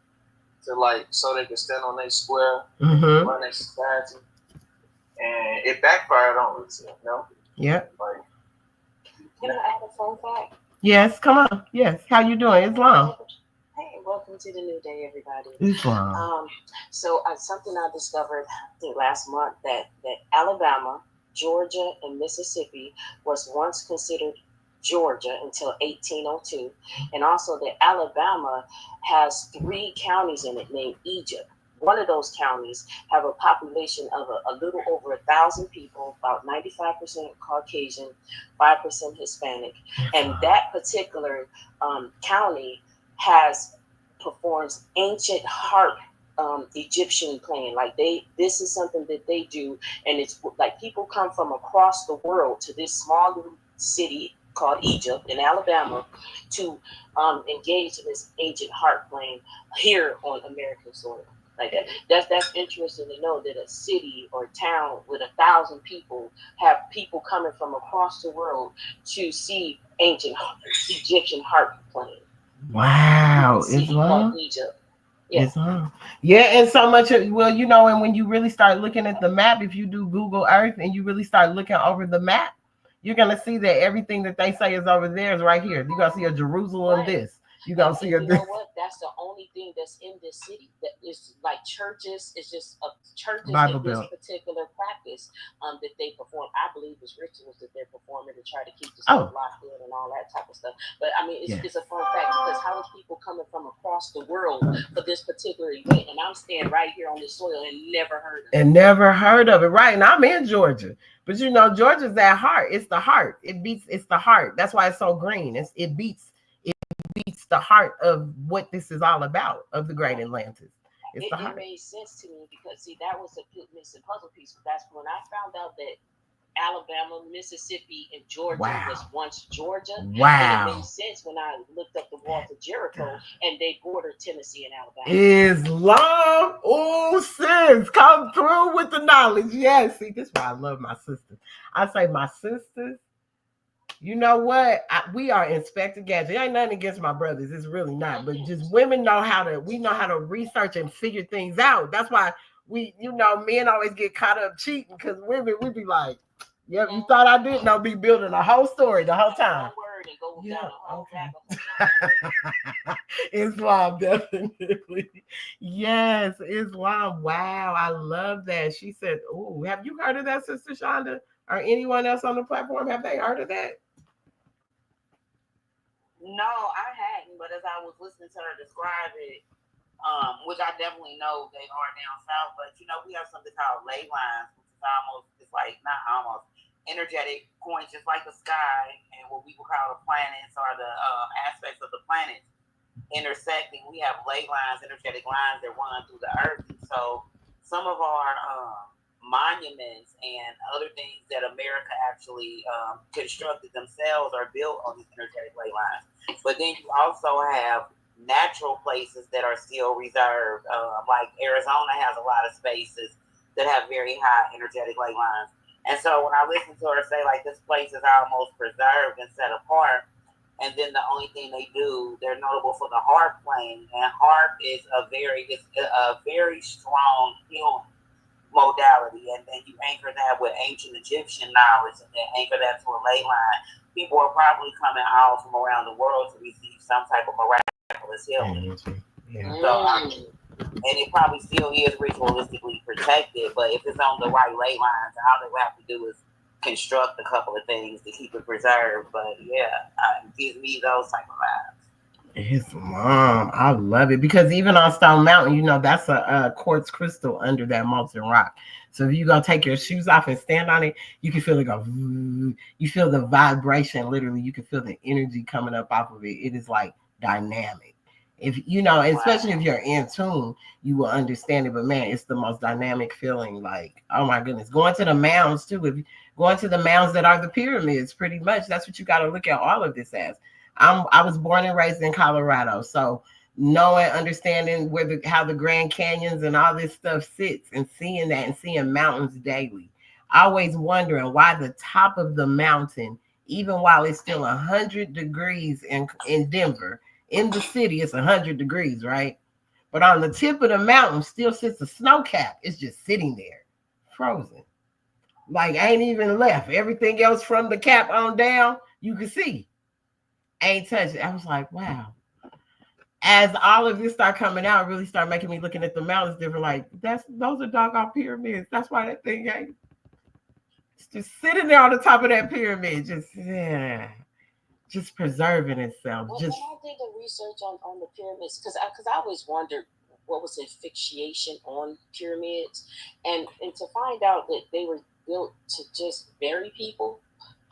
to, like, so they could stand on their square, run their society, and it backfired on us, Yeah. Like, can I add a fun fact? Yes, come on. Yes. How you doing? Islam. Hey, welcome to the new day, everybody. Islam. So something I discovered, I think last month, that Alabama, Georgia, and Mississippi was once considered Georgia until 1802. And also that Alabama has 3 counties in it named Egypt. One of those counties have a population of a little over 1,000 people, about 95% Caucasian, 5% Hispanic. And that particular county performs ancient harp Egyptian playing. Like this is something that they do, and it's like people come from across the world to this small little city called Egypt in Alabama to engage in this ancient harp playing here on American soil. Like that's interesting to know that a city or town with 1,000 people have people coming from across the world to see ancient Egyptian harp playing. Wow, Islam. Egypt. Yeah. Islam. Yeah, and so much. Well, you know, and when you really start looking at the map, if you do Google Earth and you really start looking over the map, you're gonna see that everything that they say is over there is right here. You're gonna see a Jerusalem. Right. This. You're gonna see a. You know what? That's the only thing that's in this city that is like churches. It's just a churches in this particular practice that they perform. I believe it's rituals that they're performing to try to keep the stuff locked in and all that type of stuff. But I mean, it's a fun fact because how is people coming from across the world for this particular event, and I'm staying right here on this soil and never heard of it. Right, and I'm in Georgia. But you know, Georgia's that heart. It's the heart. It's the heart. That's why it's so green. It beats the heart of what this is all about, of the Great Atlantis. It made sense to me because see, that was a missing puzzle piece. That's when I found out that Alabama, Mississippi, and Georgia was once Georgia. Wow. And it made sense when I looked up the walls of Jericho and they bordered Tennessee and Alabama. Islam. Oh, sis, come through with the knowledge. Yes, see, this is why I love my sisters. I say my sisters, you know what? We are Inspector Gadget. It ain't nothing against my brothers. It's really not. But just women know how to research and figure things out. That's why men always get caught up cheating because women, we be like, yep, you thought I didn't know, be building a whole story the whole time. Yeah, okay. Islam, definitely. Yes, Islam. Wow, I love that. She said, oh, have you heard of that, Sister Shonda? Or anyone else on the platform? Have they heard of that? No, I hadn't, but as I was listening to her describe it, which I definitely know they are down south, but we have something called ley lines, which is energetic points, just like the sky, and what we would call the planets or the aspects of the planets intersecting. We have ley lines, energetic lines that run through the earth. And so some of our monuments and other things that America actually constructed themselves are built on these energetic ley lines. But then you also have natural places that are still reserved, like Arizona has a lot of spaces that have very high energetic ley lines. And so when I listen to her say, like, this place is almost preserved and set apart, and then the only thing they do, they're notable for the harp playing, and harp is a very strong healing modality, and then you anchor that with ancient Egyptian knowledge, and then anchor that to a ley line. People are probably coming all from around the world to receive some type of miraculous healing. Yeah. So, and it probably still is ritualistically protected, but if it's on the right ley lines, all they have to do is construct a couple of things to keep it preserved. But yeah, it gives me those type of vibes. Islam, I love it because even on Stone Mountain, that's a quartz crystal under that molten rock. So if you go take your shoes off and stand on it, you can feel it go. You feel the vibration. Literally, you can feel the energy coming up off of it. It is like dynamic. If especially if you're in tune, you will understand it. But man, it's the most dynamic feeling. Like, oh my goodness, going to the mounds too. If going to the mounds that are the pyramids, pretty much that's what you got to look at all of this as. I was born and raised in Colorado, so understanding how the Grand Canyons and all this stuff sits, and seeing that and seeing mountains daily. Always wondering why the top of the mountain, even while it's still 100 degrees in Denver. In the city, it's 100 degrees, right? But on the tip of the mountain still sits a snow cap. It's just sitting there, frozen. Like, ain't even left. Everything else from the cap on down, you can see. Ain't touched it. I was like, wow. As all of this start coming out, it really start making me looking at the mountains different. Like, those are doggone pyramids. That's why that thing ain't. It's just sitting there on the top of that pyramid. Just, yeah. just preserving itself. Well, Just when I did the research on the pyramids, because I always wondered what was the fixation on pyramids, and to find out that they were built to just bury people.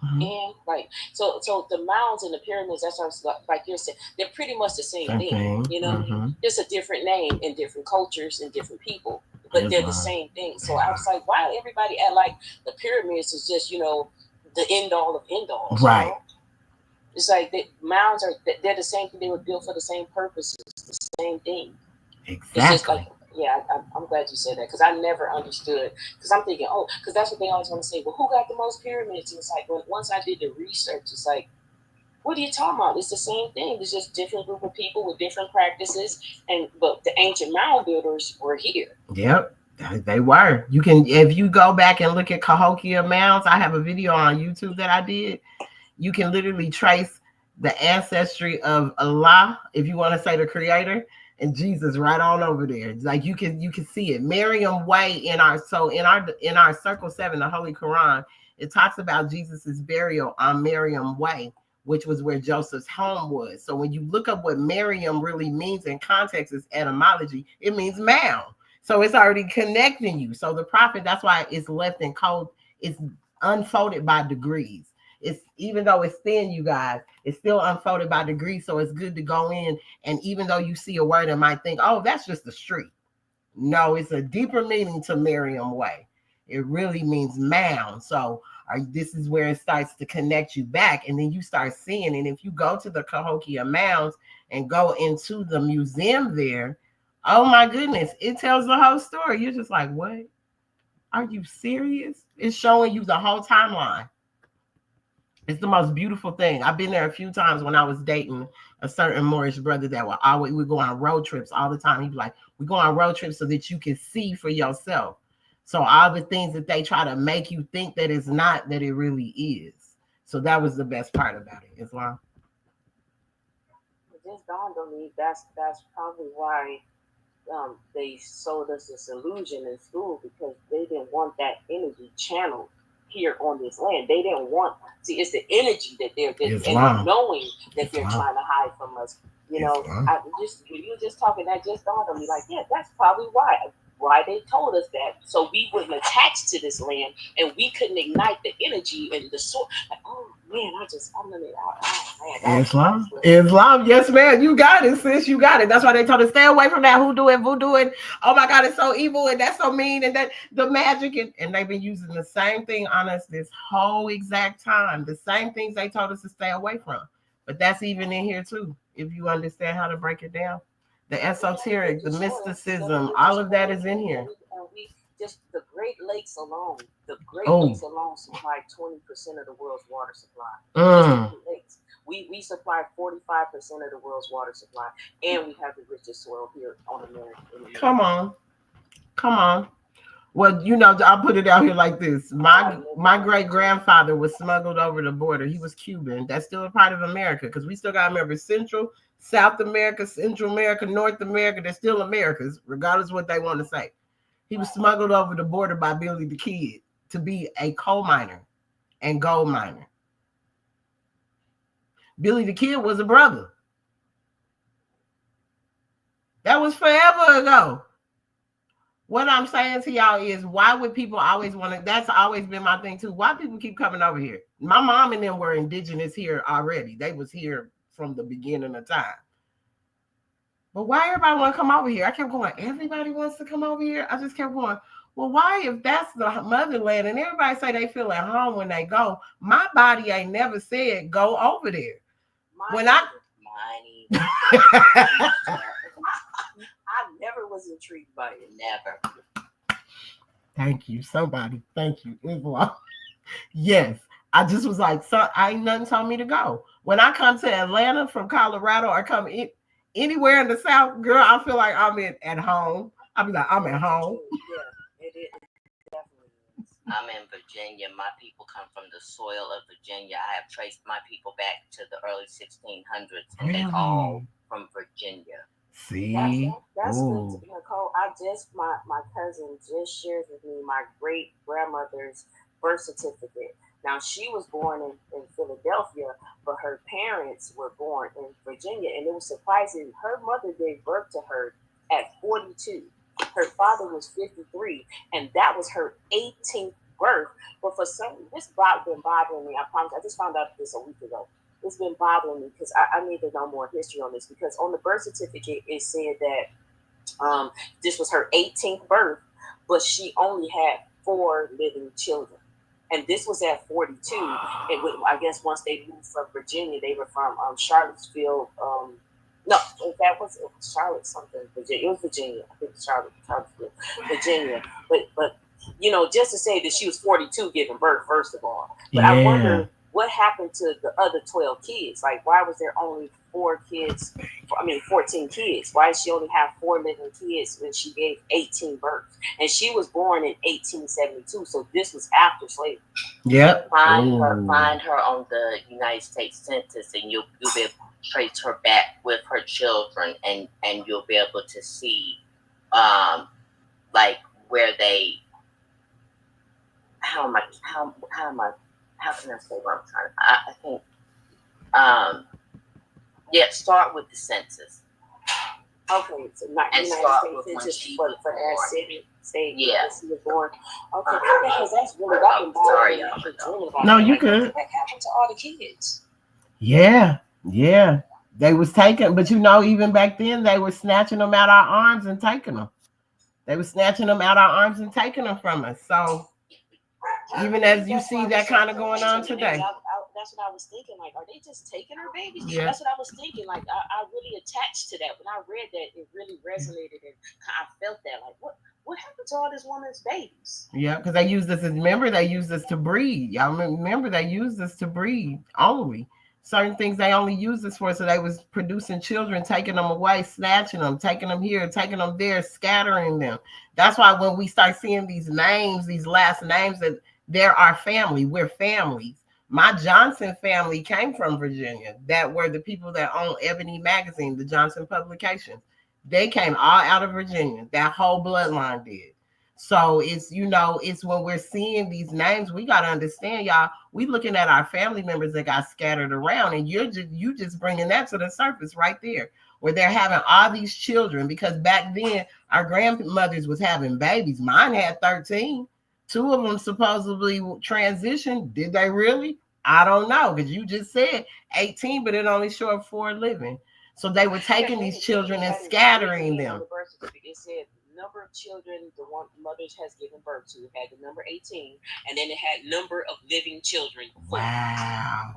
And like so the mounds and the pyramids, that's what I was, like you're saying, they're pretty much the same thing, you know, just a different name in different cultures and different people, but they're the same thing. So I was like, why everybody act like the pyramids is just, you know, the end all of end all, right? You know? It's like the mounds they're the same thing. They were built for the same purposes, the same thing. Exactly. It's just like, yeah, I'm glad you said that, because I never understood. Because I'm thinking, oh, because that's what they always want to say. Well, who got the most pyramids? And it's like, once I did the research, it's like, what are you talking about? It's the same thing. It's just different group of people with different practices, but the ancient mound builders were here. Yep, they were. You can, if you go back and look at Cahokia mounds, I have a video on YouTube that I did. You can literally trace the ancestry of Allah, if you want to say the creator, and Jesus right on over there. Like you can see it. Miriam Way in our Circle 7, the Holy Quran, it talks about Jesus's burial on Miriam Way, which was where Joseph's home was. So when you look up what Miriam really means in context, is etymology, it means mound. So it's already connecting you. So the prophet, that's why it's left in code, it's unfolded by degrees. It's, even though it's thin, you guys, it's still unfolded by degrees. So it's good to go in, and even though you see a word and might think, oh, that's just a street. No, it's a deeper meaning to Miriam Way. It really means mound. So this is where it starts to connect you back, and then you start seeing. And if you go to the Cahokia mounds and go into the museum there, oh my goodness, it tells the whole story. You're just like, what? Are you serious? It's showing you the whole timeline. It's the most beautiful thing. I've been there a few times when I was dating a certain Moorish brother that would go on road trips all the time. He'd be like, we go on road trips so that you can see for yourself. So all the things that they try to make you think that it's not, that it really is. So that was the best part about it, Islam. It just dawned on me, that's probably why they sold us this illusion in school, because they didn't want that energy channeled here on this land. They didn't want, see, it's the energy that they're and knowing that they're trying to hide from us. You know, when you were just talking, that just dawned on me, like, yeah, that's probably why they told us that, so we wouldn't attach to this land and we couldn't ignite the energy and the source. Like, oh man, Islam, yes, man, you got it, sis, you got it. That's why they told us stay away from that hoodoo and voodoo, and oh my God, it's so evil and that's so mean, and that the magic, and they've been using the same thing on us this whole exact time. The same things they told us to stay away from, but that's even in here too, if you understand how to break it down. The esoteric, the mysticism, all of that is in here. Just the Great Lakes alone, supply 20% of the world's water supply. Just the lakes. We supply 45% of the world's water supply, and we have the richest soil here on America. Come on. Well, you know, I'll put it out here like this. My great grandfather was smuggled over the border. He was Cuban. That's still a part of America, because we still got to remember Central, South America, Central America, North America. They're still Americas, regardless of what they want to say. He was smuggled over the border by Billy the Kid to be a coal miner and gold miner. Billy the Kid was a brother. That was forever ago. What I'm saying to y'all is, why would people always want to, that's always been my thing too. Why people keep coming over here? My mom and them were indigenous here already. They was here from the beginning of time. But why everybody want to come over here? I kept going, everybody wants to come over here. I just kept going, well, why, if that's the motherland and everybody say they feel at home when they go, my body ain't never said go over there. I never was intrigued by it. Never. Thank you, somebody. Thank you, Islam. Yes, I just was like, so I ain't nothing told me to go. When I come to Atlanta from Colorado, or come anywhere in the South, girl, I feel like I'm at home. I'll be like, I'm at home. Yeah, it definitely is. I'm in Virginia. My people come from the soil of Virginia. I have traced my people back to the early 1600s, and they're all from Virginia. See, that's good, Nicole. My cousin just shared with me my great grandmother's birth certificate. Now, she was born in Philadelphia, but her parents were born in Virginia. And it was surprising. Her mother gave birth to her at 42. Her father was 53, and that was her 18th birth. But for some, this been bothering me. I promise. I just found out this a week ago. It's been bothering me because I need to know more history on this. Because on the birth certificate, it said that this was her 18th birth, but she only had 4 living children. And this was at 42. And I guess once they moved from Virginia, they were from Charlottesville. No, that was Charlotte something. Virginia. It was Virginia. I think Charlottesville, Virginia. But you know, just to say that she was 42 giving birth, first of all. But I wonder what happened to the other 12 kids. Like, why was there only 14 kids? Why did she only have 4 living kids when she gave 18 births? And she was born in 1872, so this was after slavery. Yep. Find her on the United States Census, and you'll be able to trace her back with her children, and you'll be able to see like where they how can I say what I'm trying to I think start with the census. Okay, so not and United start States with when Census, she but was for that born. city, state, Yeah. she was born. Okay, because that's really that been Sorry, bothering me. y'all. I've been dreaming about No, that. you Like, good. what happened to all the kids? Yeah. They was taken, but you know, even back then they were snatching them out our arms and taking them. They were snatching them out our arms and taking them from us. So even as you see that kind of going on today. That's what I was thinking. Like, are they just taking her babies? Yeah. That's what I was thinking. Like, I really attached to that. When I read that, it really resonated, and I felt that. Like, what happened to all this woman's babies? Yeah, because they used us they used us to breed. Y'all remember they used us to breed only. Certain things they only used us for. So they was producing children, taking them away, snatching them, taking them here, taking them there, scattering them. That's why when we start seeing these names, these last names, that they're our family. We're families. My Johnson family came from Virginia. That were the people that own Ebony Magazine, the Johnson publications. They came all out of Virginia. That whole bloodline did. So it's, you know, it's when we're seeing these names, we got to understand, y'all, we looking at our family members that got scattered around, and you just bringing that to the surface right there, where they're having all these children, because back then our grandmothers was having babies. Mine had 13. 2 of them supposedly transitioned. Did they really? I don't know, because you just said 18, but it only showed 4 living. So they were taking these children and scattering them. The birth certificate, it said number of children the one mothers has given birth to. It had the number 18, and then it had number of living children. Wow.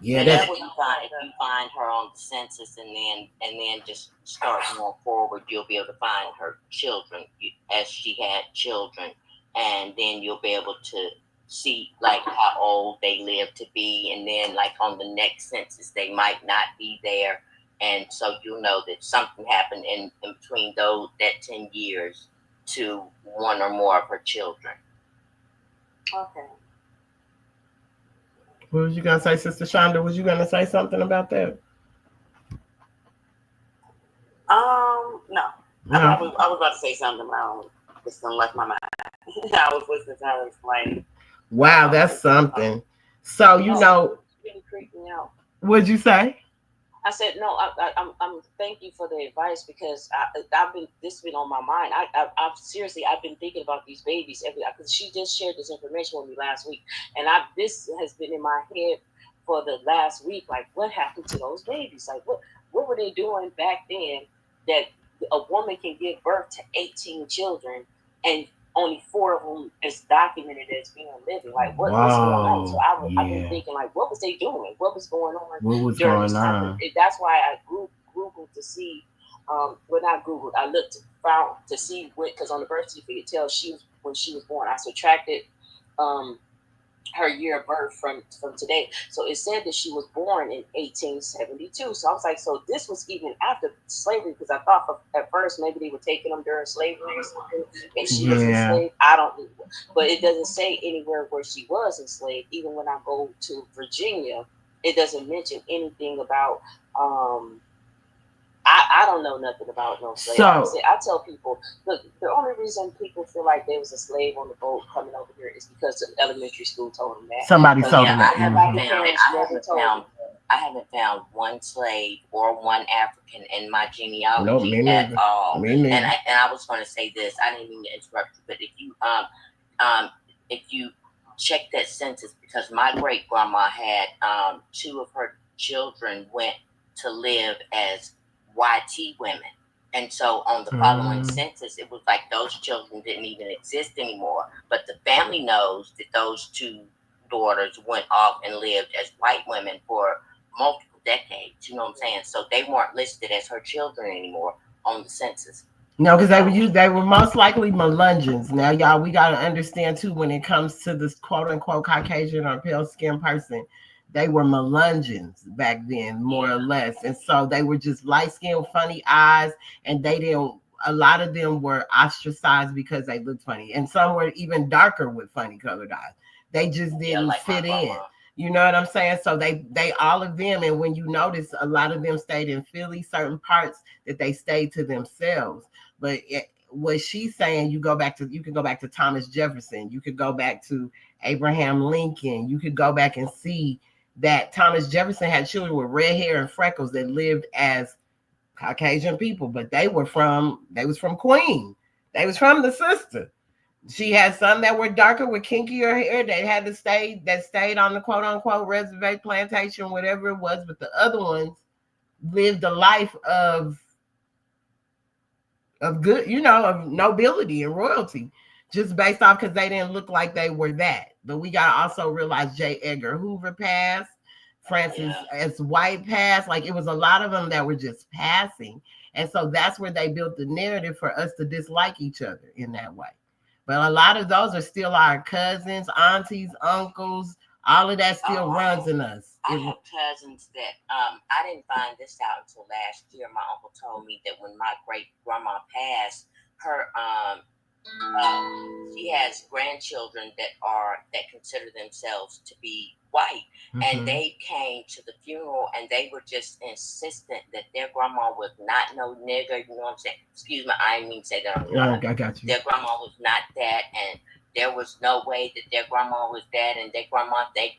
Yeah, And that's if you find her on the census, and then just start going forward, you'll be able to find her children as she had children, and then you'll be able to see like how old they live to be, and then like on the next census they might not be there, and so you'll know that something happened in between that 10 years to one or more of her children. Okay. What was you gonna say, Sister Shonda? Was you gonna say something about that? No. I was about to say something wrong. Just left my mind. I was listening to her explain. Wow, that's something. So you know, Really creeped me out. what'd you say? I said no. I'm thank you for the advice, because this been on my mind. I've seriously been thinking about these babies because she just shared this information with me last week, and this has been in my head for the last week. Like, what happened to those babies? Like, what were they doing back then that a woman can give birth to 18 children and only 4 of them is documented as being living? Like, what's going on? So I've been thinking, like, what was they doing? What was going on? What was during going this time? on? That's why I Googled to see. Well, not Googled. I found to see because on the birth certificate it tells when she was born. I subtracted her year of birth from today. So it said that she was born in 1872. So I was like, so this was even after slavery, because I thought at first maybe they were taking them during slavery or something, and she was enslaved. I don't know. But it doesn't say anywhere where she was enslaved. Even when I go to Virginia, it doesn't mention anything about I don't know nothing about no slave. So- I tell people, look, the only reason people feel like there was a slave on the boat coming over here is because the elementary school told them that. Somebody But told Yeah, them I that. haven't Mhm. found. I haven't found one slave or one African in my genealogy Nope, me at neither. all. Me neither. And I was going to say this. I didn't mean to interrupt you, but if you check that census, because my great grandma had 2 of her children went to live as YT women, and so on the following census, it was like those children didn't even exist anymore. But the family knows that those 2 daughters went off and lived as white women for multiple decades. You know what I'm saying? So they weren't listed as her children anymore on the census. No, because they were most likely Melungeons. Now, y'all, we got to understand too, when it comes to this quote unquote Caucasian or pale skinned person, they were Melungeons back then, more or less. And so they were just light skinned, funny eyes, and a lot of them were ostracized because they looked funny. And some were even darker with funny colored eyes. They just didn't like fit in. You know what I'm saying? So they all of them, and when you notice, a lot of them stayed in Philly, certain parts that they stayed to themselves. But what she's saying, you can go back to Thomas Jefferson, you could go back to Abraham Lincoln, you could go back and see that Thomas Jefferson had children with red hair and freckles that lived as Caucasian people, but they was from Queen. They was from the sister. She had some that were darker with kinkier hair that stayed on the quote unquote reservation plantation, whatever it was, but the other ones lived a life of good, of nobility and royalty, just based off because they didn't look like they were that. But we gotta also realize J. Edgar Hoover passed, Francis S. White passed. Like, it was a lot of them that were just passing, and so that's where they built the narrative for us to dislike each other in that way. But a lot of those are still our cousins, aunties, uncles. All of that still runs in us. I have cousins that I didn't find this out until last year. My uncle told me that when my great grandma passed, her she has grandchildren that consider themselves to be white, and they came to the funeral and they were just insistent that their grandma was not no nigger. You know what I'm saying? Excuse me, I didn't mean to say that. I got you. Their grandma was not that, and there was no way that their grandma was that, and they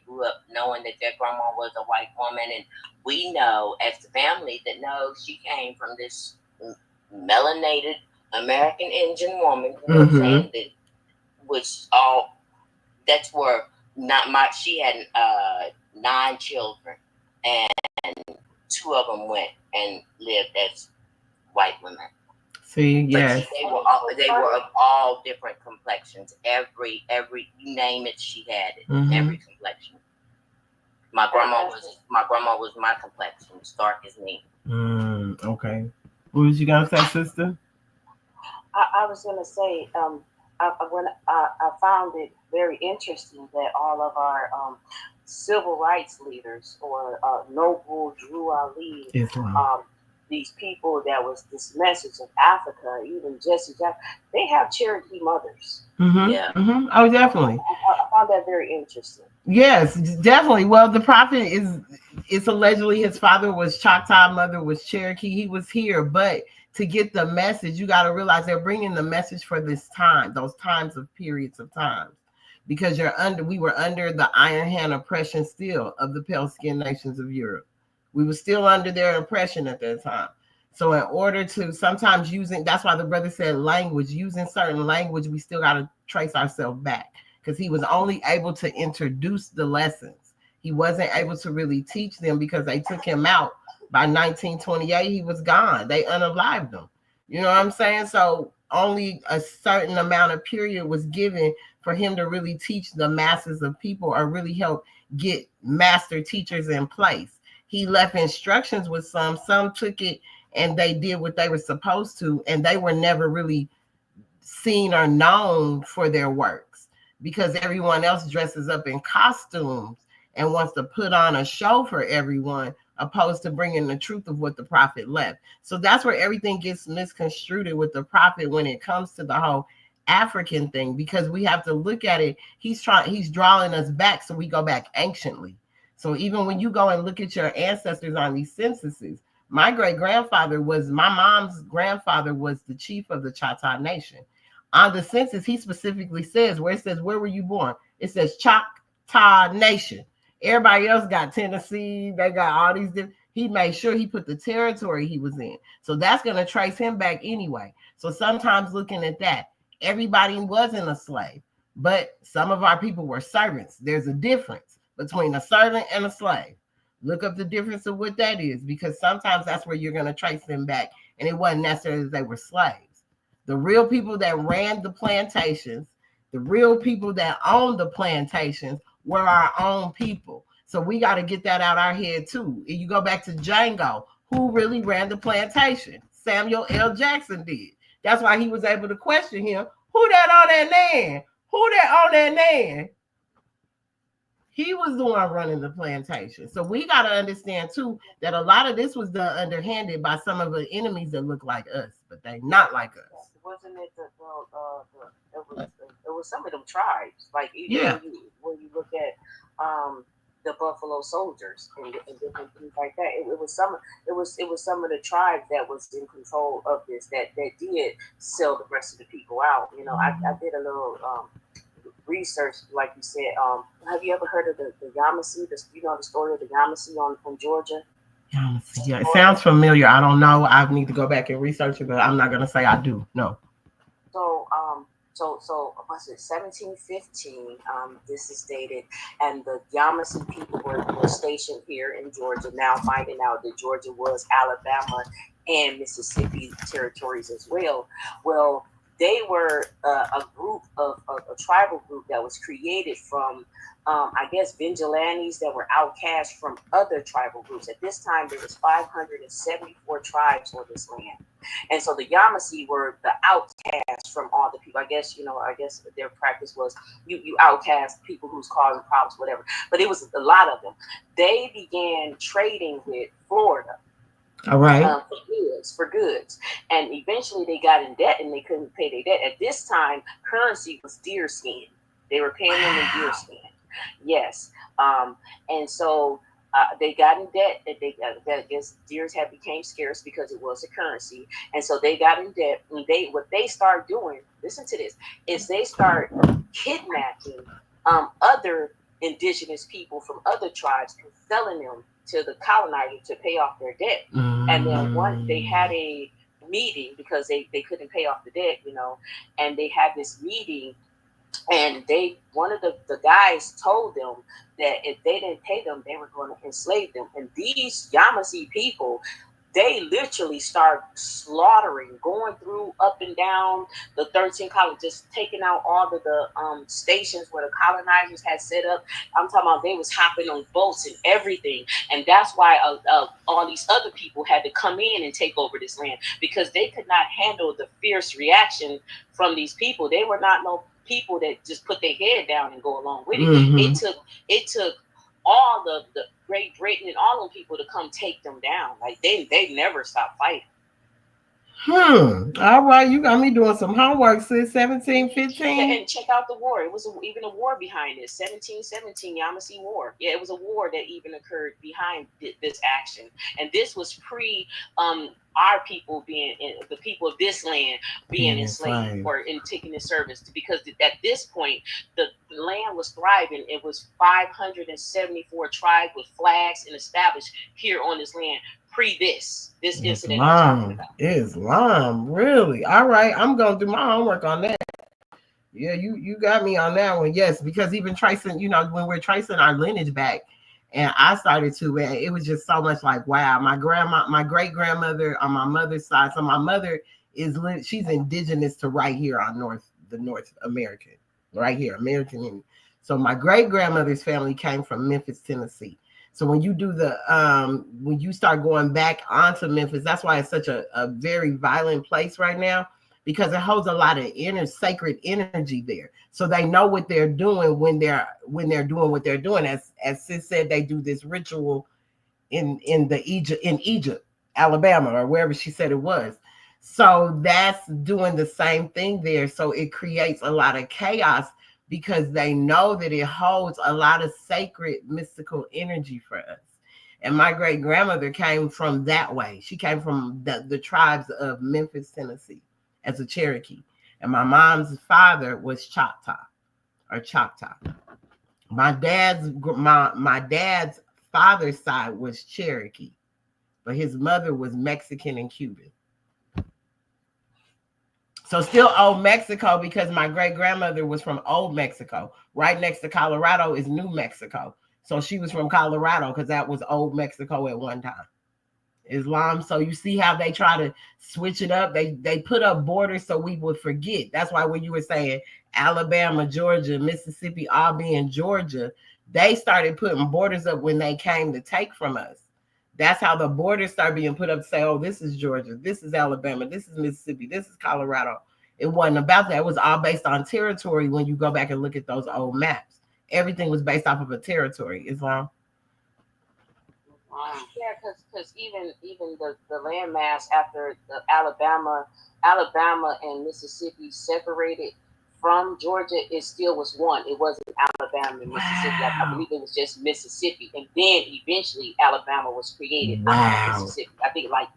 grew up knowing that their grandma was a white woman, and we know as the family that knows she came from this melanated American Indian woman, you know what I'm saying, that was all, that's where she had 9 children, and 2 of them went and lived as white women. See, yes. They were of all different complexions. Every you name it, she had it. Every complexion. My grandma was my complexion, as dark as me. Okay. What was you gonna say, sister? I was gonna say, I found it very interesting that all of our civil rights leaders, or Noble Drew Ali, these people that was this message of Africa, even Jesse Jackson, they have Cherokee mothers. Oh, definitely. I found that very interesting. Yes, definitely. Well, the prophet it's allegedly his father was Choctaw, mother was Cherokee. He was here, but to get the message, you got to realize they're bringing the message for this time, those times of periods of time, because we were under the iron hand oppression still of the pale skinned nations of Europe. We were still under their oppression at that time. So in order to sometimes that's why the brother said language, using certain language, we still got to trace ourselves back, because he was only able to introduce the lessons. He wasn't able to really teach them because they took him out. By 1928, he was gone. They unalived him. You know what I'm saying? So only a certain amount of period was given for him to really teach the masses of people, or really help get master teachers in place. He left instructions with some took it and they did what they were supposed to, and they were never really seen or known for their works, because everyone else dresses up in costumes and wants to put on a show for everyone, opposed to bringing the truth of what the prophet left. So that's where everything gets misconstrued with the prophet when it comes to the whole African thing, because we have to look at it. He's drawing us back, so we go back anciently. So even when you go and look at your ancestors on these censuses, My great-grandfather was, my mom's grandfather was the chief of the Choctaw Nation. On the census, he specifically says, where it says, where were you born? It says Choctaw Nation. Everybody else got Tennessee. They got all these different. He made sure he put the territory he was in. So that's going to trace him back anyway. So sometimes looking at that, everybody wasn't a slave, but some of our people were servants. There's a difference between a servant and a slave. Look up the difference of what that is, because sometimes that's where you're going to trace them back. And it wasn't necessarily that they were slaves. The real people that ran the plantations, the real people that owned the plantations were our own people. So we got to get that out our head too. If you go back to Django, who really ran the plantation? Samuel L. Jackson did. That's why he was able to question him. Who that on that land? Who that on that land? He was the one running the plantation. So we got to understand too that a lot of this was done underhanded by some of the enemies that look like us, but they not like us. Wasn't it it was some of them tribes, like even when you look at the Buffalo Soldiers and different things like that. It was some of the tribes that was in control of this that did sell the rest of the people out. You know, I did a little research, like you said. Have you ever heard of the Yamasee? The story of the Yamasee from Georgia? Yeah, it sounds familiar. I don't know. I need to go back and research it, but I'm not gonna say I do. No. So was it 1715? This is dated, and the Yamasee people were stationed here in Georgia. Now finding out that Georgia was Alabama and Mississippi territories as well. Well, they were a group of a tribal group that was created from, I guess, vigilantes that were outcast from other tribal groups. At this time, there was 574 tribes on this land. And so the Yamasee were the outcasts from all the people. I guess their practice was you outcast people who's causing problems, whatever. But it was a lot of them. They began trading with Florida. All right. For goods. And eventually they got in debt and they couldn't pay their debt. At this time, currency was deer skin. They were paying them in deer skin. Yes. And so they got in debt. I guess deers had became scarce because it was a currency. And so they got in debt. And what they start doing, listen to this, is they start kidnapping other indigenous people from other tribes and selling them to the colonizer to pay off their debt. And then once they had a meeting because they couldn't pay off the debt, and they had this meeting, and one of the guys told them that if they didn't pay them, they were going to enslave them. And these Yamasee people, they literally start slaughtering, going through up and down the 13 colonies, just taking out all of the stations where the colonizers had set up. I'm talking about they was hopping on boats and everything. And that's why all these other people had to come in and take over this land, because they could not handle the fierce reaction from these people. They were not no people that just put their head down and go along with it. Mm-hmm. It took all the Great Britain and all those people to come take them down. Like they never stopped fighting. All right, you got me doing some homework since 1715. And check out the war. It was even a war behind this. 1717 Yamasee War. Yeah, it was a war that even occurred behind this action. And this was pre our people being the people of this land being enslaved or in taking the service, because at this point the land was thriving. It was 574 tribes with flags and established here on this land pre this incident. Islam, really? All right, I'm gonna do my homework on that. Yeah, you got me on that one. Yes, because even tracing, when we're tracing our lineage back, and I started to, and it was just so much like, wow, my great grandmother on my mother's side. So my mother she's indigenous to right here on the North American, right here, American Indian. So my great grandmother's family came from Memphis, Tennessee. So when you do when you start going back onto Memphis, that's why it's such a very violent place right now, because it holds a lot of sacred energy there. So they know what they're doing when they're doing what they're doing. As Sis said, they do this ritual in Egypt, Alabama, or wherever she said it was. So that's doing the same thing there. So it creates a lot of chaos, because they know that it holds a lot of sacred mystical energy for us. And my great grandmother came from that way. She came from the tribes of Memphis, Tennessee, as a Cherokee. And my mom's father was Choctaw or Choctaw. My dad's father's side was Cherokee, but his mother was Mexican and Cuban. So still Old Mexico, because my great grandmother was from Old Mexico. Right next to Colorado is New Mexico. So she was from Colorado because that was Old Mexico at one time. Islam. So you see how they try to switch it up. They put up borders so we would forget. That's why when you were saying Alabama, Georgia, Mississippi, all being Georgia, they started putting borders up when they came to take from us. That's how the borders started being put up to say, oh, this is Georgia, this is Alabama, this is Mississippi, this is Colorado. It wasn't about that. It was all based on territory when you go back and look at those old maps. Everything was based off of a territory. Islam. Yeah, because even the landmass after the Alabama and Mississippi separated from Georgia, it still was one. It wasn't Alabama and Mississippi. Wow. I believe it was just Mississippi, and then eventually Alabama was created. Wow. Mississippi. I think like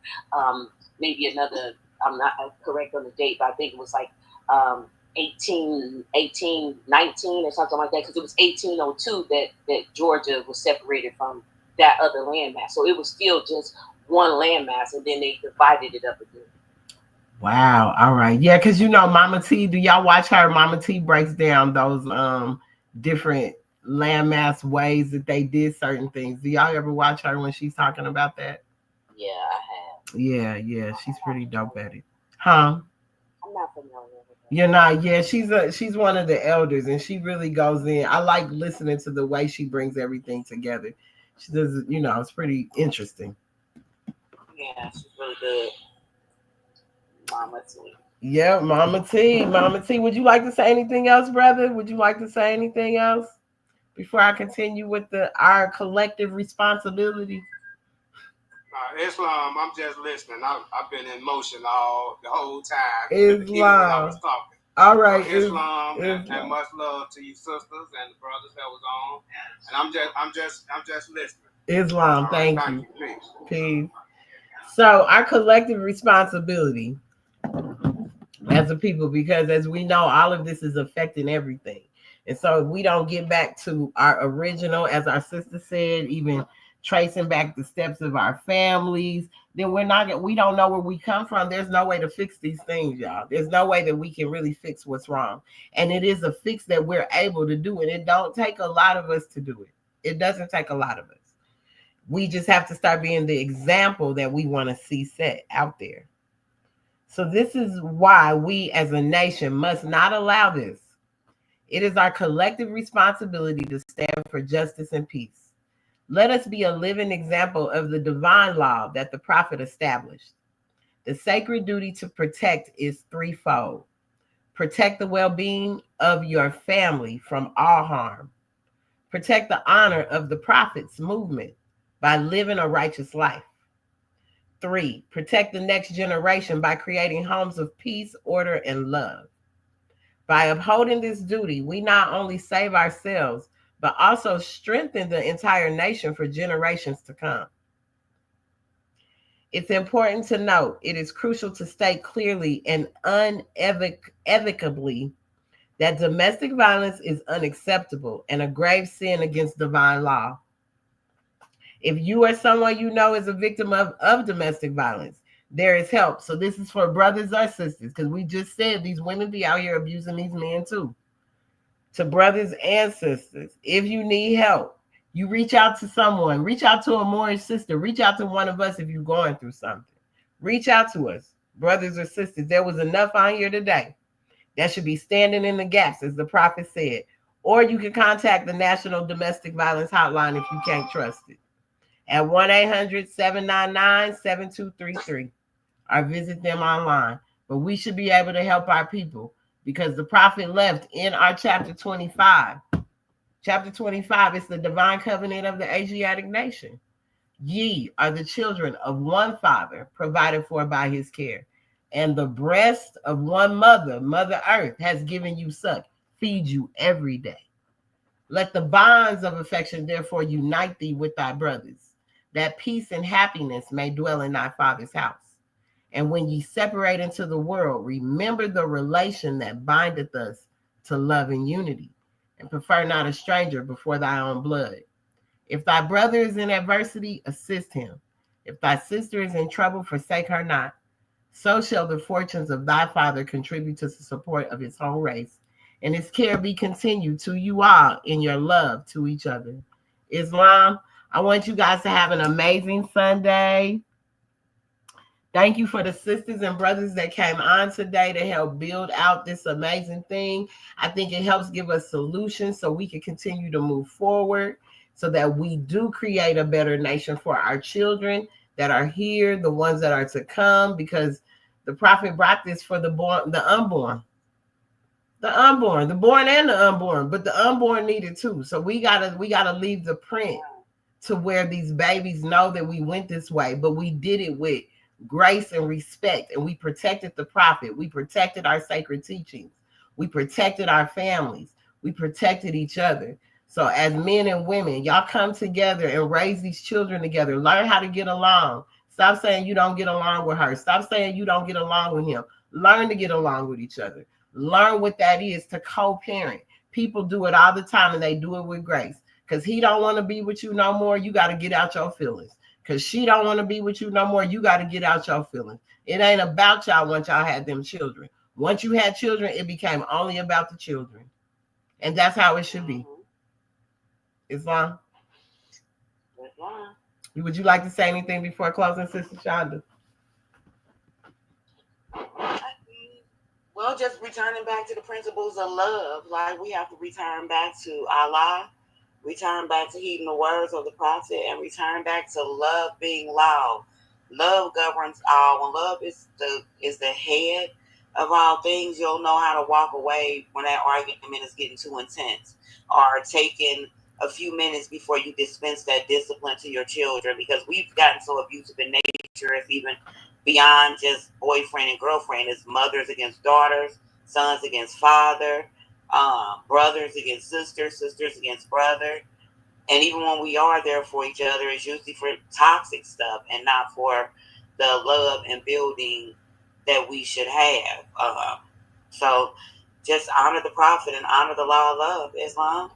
maybe another. I'm not correct on the date, but I think it was like 1819 or something like that, because it was 1802 that Georgia was separated from that other landmass. So it was still just one landmass, and then they divided it up again. Wow. All right. Yeah, because you know Mama T, do y'all watch her? Mama T breaks down those different landmass ways that they did certain things. Do y'all ever watch her when she's talking about that? Yeah, I have. Yeah, she's pretty dope at it. Huh? I'm not familiar with that. You're not. Yeah, she's one of the elders, and she really goes in. I like listening to the way she brings everything together. She does, you know, it's pretty interesting. Yeah, she's really good. Mama T. Yeah, Mama T. Mama T, would you like to say anything else, brother? Would you like to say anything else before I continue with our collective responsibility? Islam, I'm just listening. I've been in motion the whole time. Islam. Even when I was talking. All right, Islam, and much love to you sisters and the brothers that was on. And I'm just listening. Islam, All thank right, you. Peace. Peace. So our collective responsibility as a people, because as we know, all of this is affecting everything. And so if we don't get back to our original, as our sister said, even tracing back the steps of our families, then we don't know where we come from. There's no way to fix these things, y'all. There's no way that we can really fix what's wrong. And it is a fix that we're able to do. And it don't take a lot of us to do it. It doesn't take a lot of us. We just have to start being the example that we want to see set out there. So this is why we as a nation must not allow this. It is our collective responsibility to stand for justice and peace. Let us be a living example of the divine law that the prophet established. The sacred duty to protect is threefold. Protect the well-being of your family from all harm. Protect the honor of the prophet's movement by living a righteous life. 3, protect the next generation by creating homes of peace, order, and love. By upholding this duty, we not only save ourselves, but also strengthen the entire nation for generations to come. It's important to note, it is crucial to state clearly and unequivocally that domestic violence is unacceptable and a grave sin against divine law. If you or someone you know is a victim of domestic violence, there is help. So this is for brothers or sisters, because we just said these women be out here abusing these men too. To brothers and sisters, if you need help, you reach out to someone. Reach out to a Moorish sister. Reach out to one of us if you're going through something. Reach out to us, brothers or sisters. There was enough on here today that should be standing in the gaps, as the prophet said. Or you can contact the National Domestic Violence Hotline if you can't trust it, at 1-800-799-7233, or visit them online. But we should be able to help our people, because the prophet left in our chapter 25. Chapter 25 is the divine covenant of the Asiatic nation. Ye are the children of one father, provided for by his care. And the breast of one mother, Mother Earth, has given you suck, feed you every day. Let the bonds of affection therefore unite thee with thy brothers. that peace and happiness may dwell in thy father's house. And when ye separate into the world, remember the relation that bindeth us to love and unity, and prefer not a stranger before thy own blood. If thy brother is in adversity, assist him. If thy sister is in trouble, forsake her not. So shall the fortunes of thy father contribute to the support of his whole race, and his care be continued to you all in your love to each other. Islam, I want you guys to have an amazing Sunday. Thank you for the sisters and brothers that came on today to help build out this amazing thing. I think it helps give us solutions so we can continue to move forward, so that we do create a better nation for our children that are here, the ones that are to come, because the prophet brought this for the born, the unborn. The born and the unborn, but the unborn needed too. So we gotta leave the print to where these babies know that we went this way, but we did it with grace and respect, and we protected the prophet. We protected our sacred teachings. We protected our families. We protected each other. So as men and women, y'all come together and raise these children together. Learn how to get along. Stop saying you don't get along with her. Stop saying you don't get along with him. Learn to get along with each other. Learn what that is to co-parent. People do it all the time, and they do it with grace. Because he don't want to be with you no more, you got to get out your feelings. Because she don't want to be with you no more, you got to get out your feelings. It ain't about y'all once y'all had them children. Once you had children, it became only about the children. And that's how it should be. Islam? Would you like to say anything before closing, Sister Shonda? Well, just returning back to the principles of love. Like, we have to return back to Allah, return back to heeding the words of the prophet, and return back to love being loud. Love governs all. When love is the head of all things, you'll know how to walk away when that argument is getting too intense, or taking a few minutes before you dispense that discipline to your children, because we've gotten so abusive in nature. It's even beyond just boyfriend and girlfriend. It's mothers against daughters, sons against father, brothers against sisters, sisters against brother. And even when we are there for each other, it's usually for toxic stuff and not for the love and building that we should have. So just honor the prophet and honor the law of love.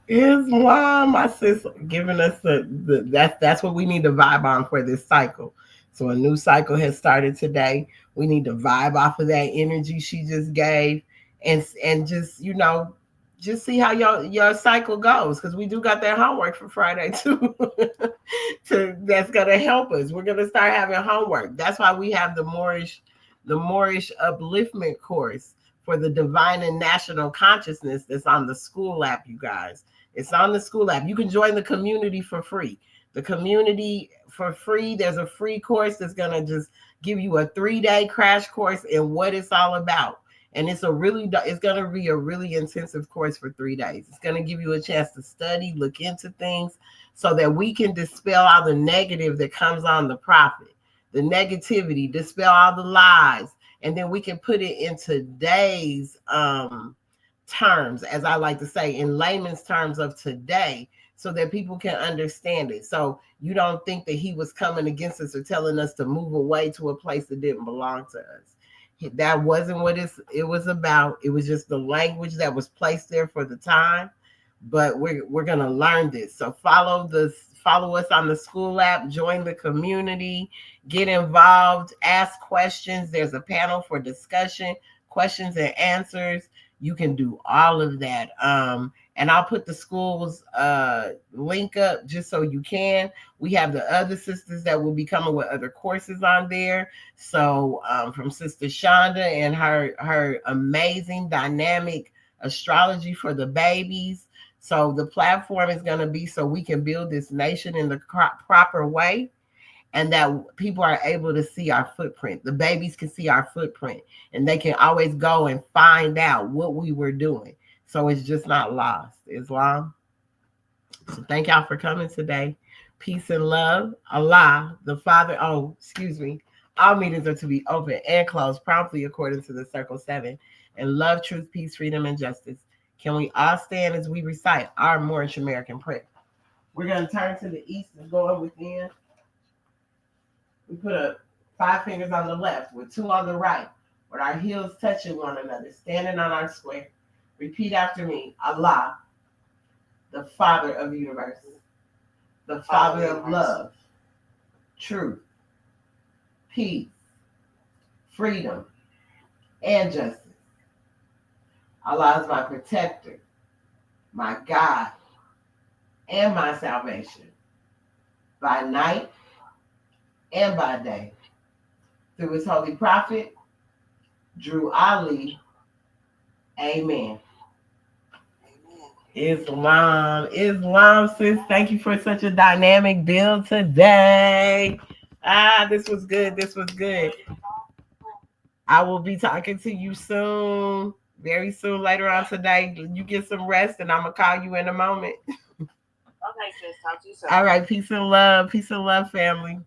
Islam, my sister, giving us that's what we need to vibe on for this cycle. So a new cycle has started today. We need to vibe off of that energy she just gave, and just, just see how your cycle goes, because we do got that homework for Friday too. That's gonna help us. We're gonna start having homework. That's why we have the Moorish upliftment course for the divine and national consciousness that's on the school app, you guys. It's on the school app. You can join the community for free. The community for free. There's a free course that's gonna just give you a 3-day crash course in what it's all about. And it's going to be a really intensive course for 3 days. It's going to give you a chance to study, look into things, so that we can dispel all the negative that comes on the prophet, the negativity, dispel all the lies, and then we can put it in today's terms, as I like to say, in layman's terms of today, so that people can understand it. So you don't think that he was coming against us or telling us to move away to a place that didn't belong to us. That wasn't what it was about. It was just the language that was placed there for the time. But we're gonna learn this. So follow us on the school app, join the community, get involved, ask questions. There's a panel for discussion, questions and answers. You can do all of that. And I'll put the school's link up just so you can. We have the other sisters that will be coming with other courses on there. So from Sister Shonda and her amazing dynamic astrology for the babies. So the platform is going to be so we can build this nation in the proper way, and that people are able to see our footprint. The babies can see our footprint, and they can always go and find out what we were doing. So it's just not lost. Islam. So thank y'all for coming today. Peace and love. Allah, the Father. Oh, excuse me. All meetings are to be open and closed promptly according to the Circle 7. And love, truth, peace, freedom, and justice. Can we all stand as we recite our Moorish American prayer? We're going to turn to the east and go within. We put up 5 fingers on the left with 2 on the right, with our heels touching one another, standing on our square. Repeat after me. Allah, the Father of the universe, the Father of love, truth, peace, freedom, and justice. Allah is my protector, my God, and my salvation, by night and by day. Through his holy prophet, Drew Ali. Amen. Islam, sis. Thank you for such a dynamic build today. This was good. This was good. I will be talking to you soon, very soon later on today. You get some rest, and I'm going to call you in a moment. Okay, sis. Talk to you soon. All right. Peace and love. Peace and love, family.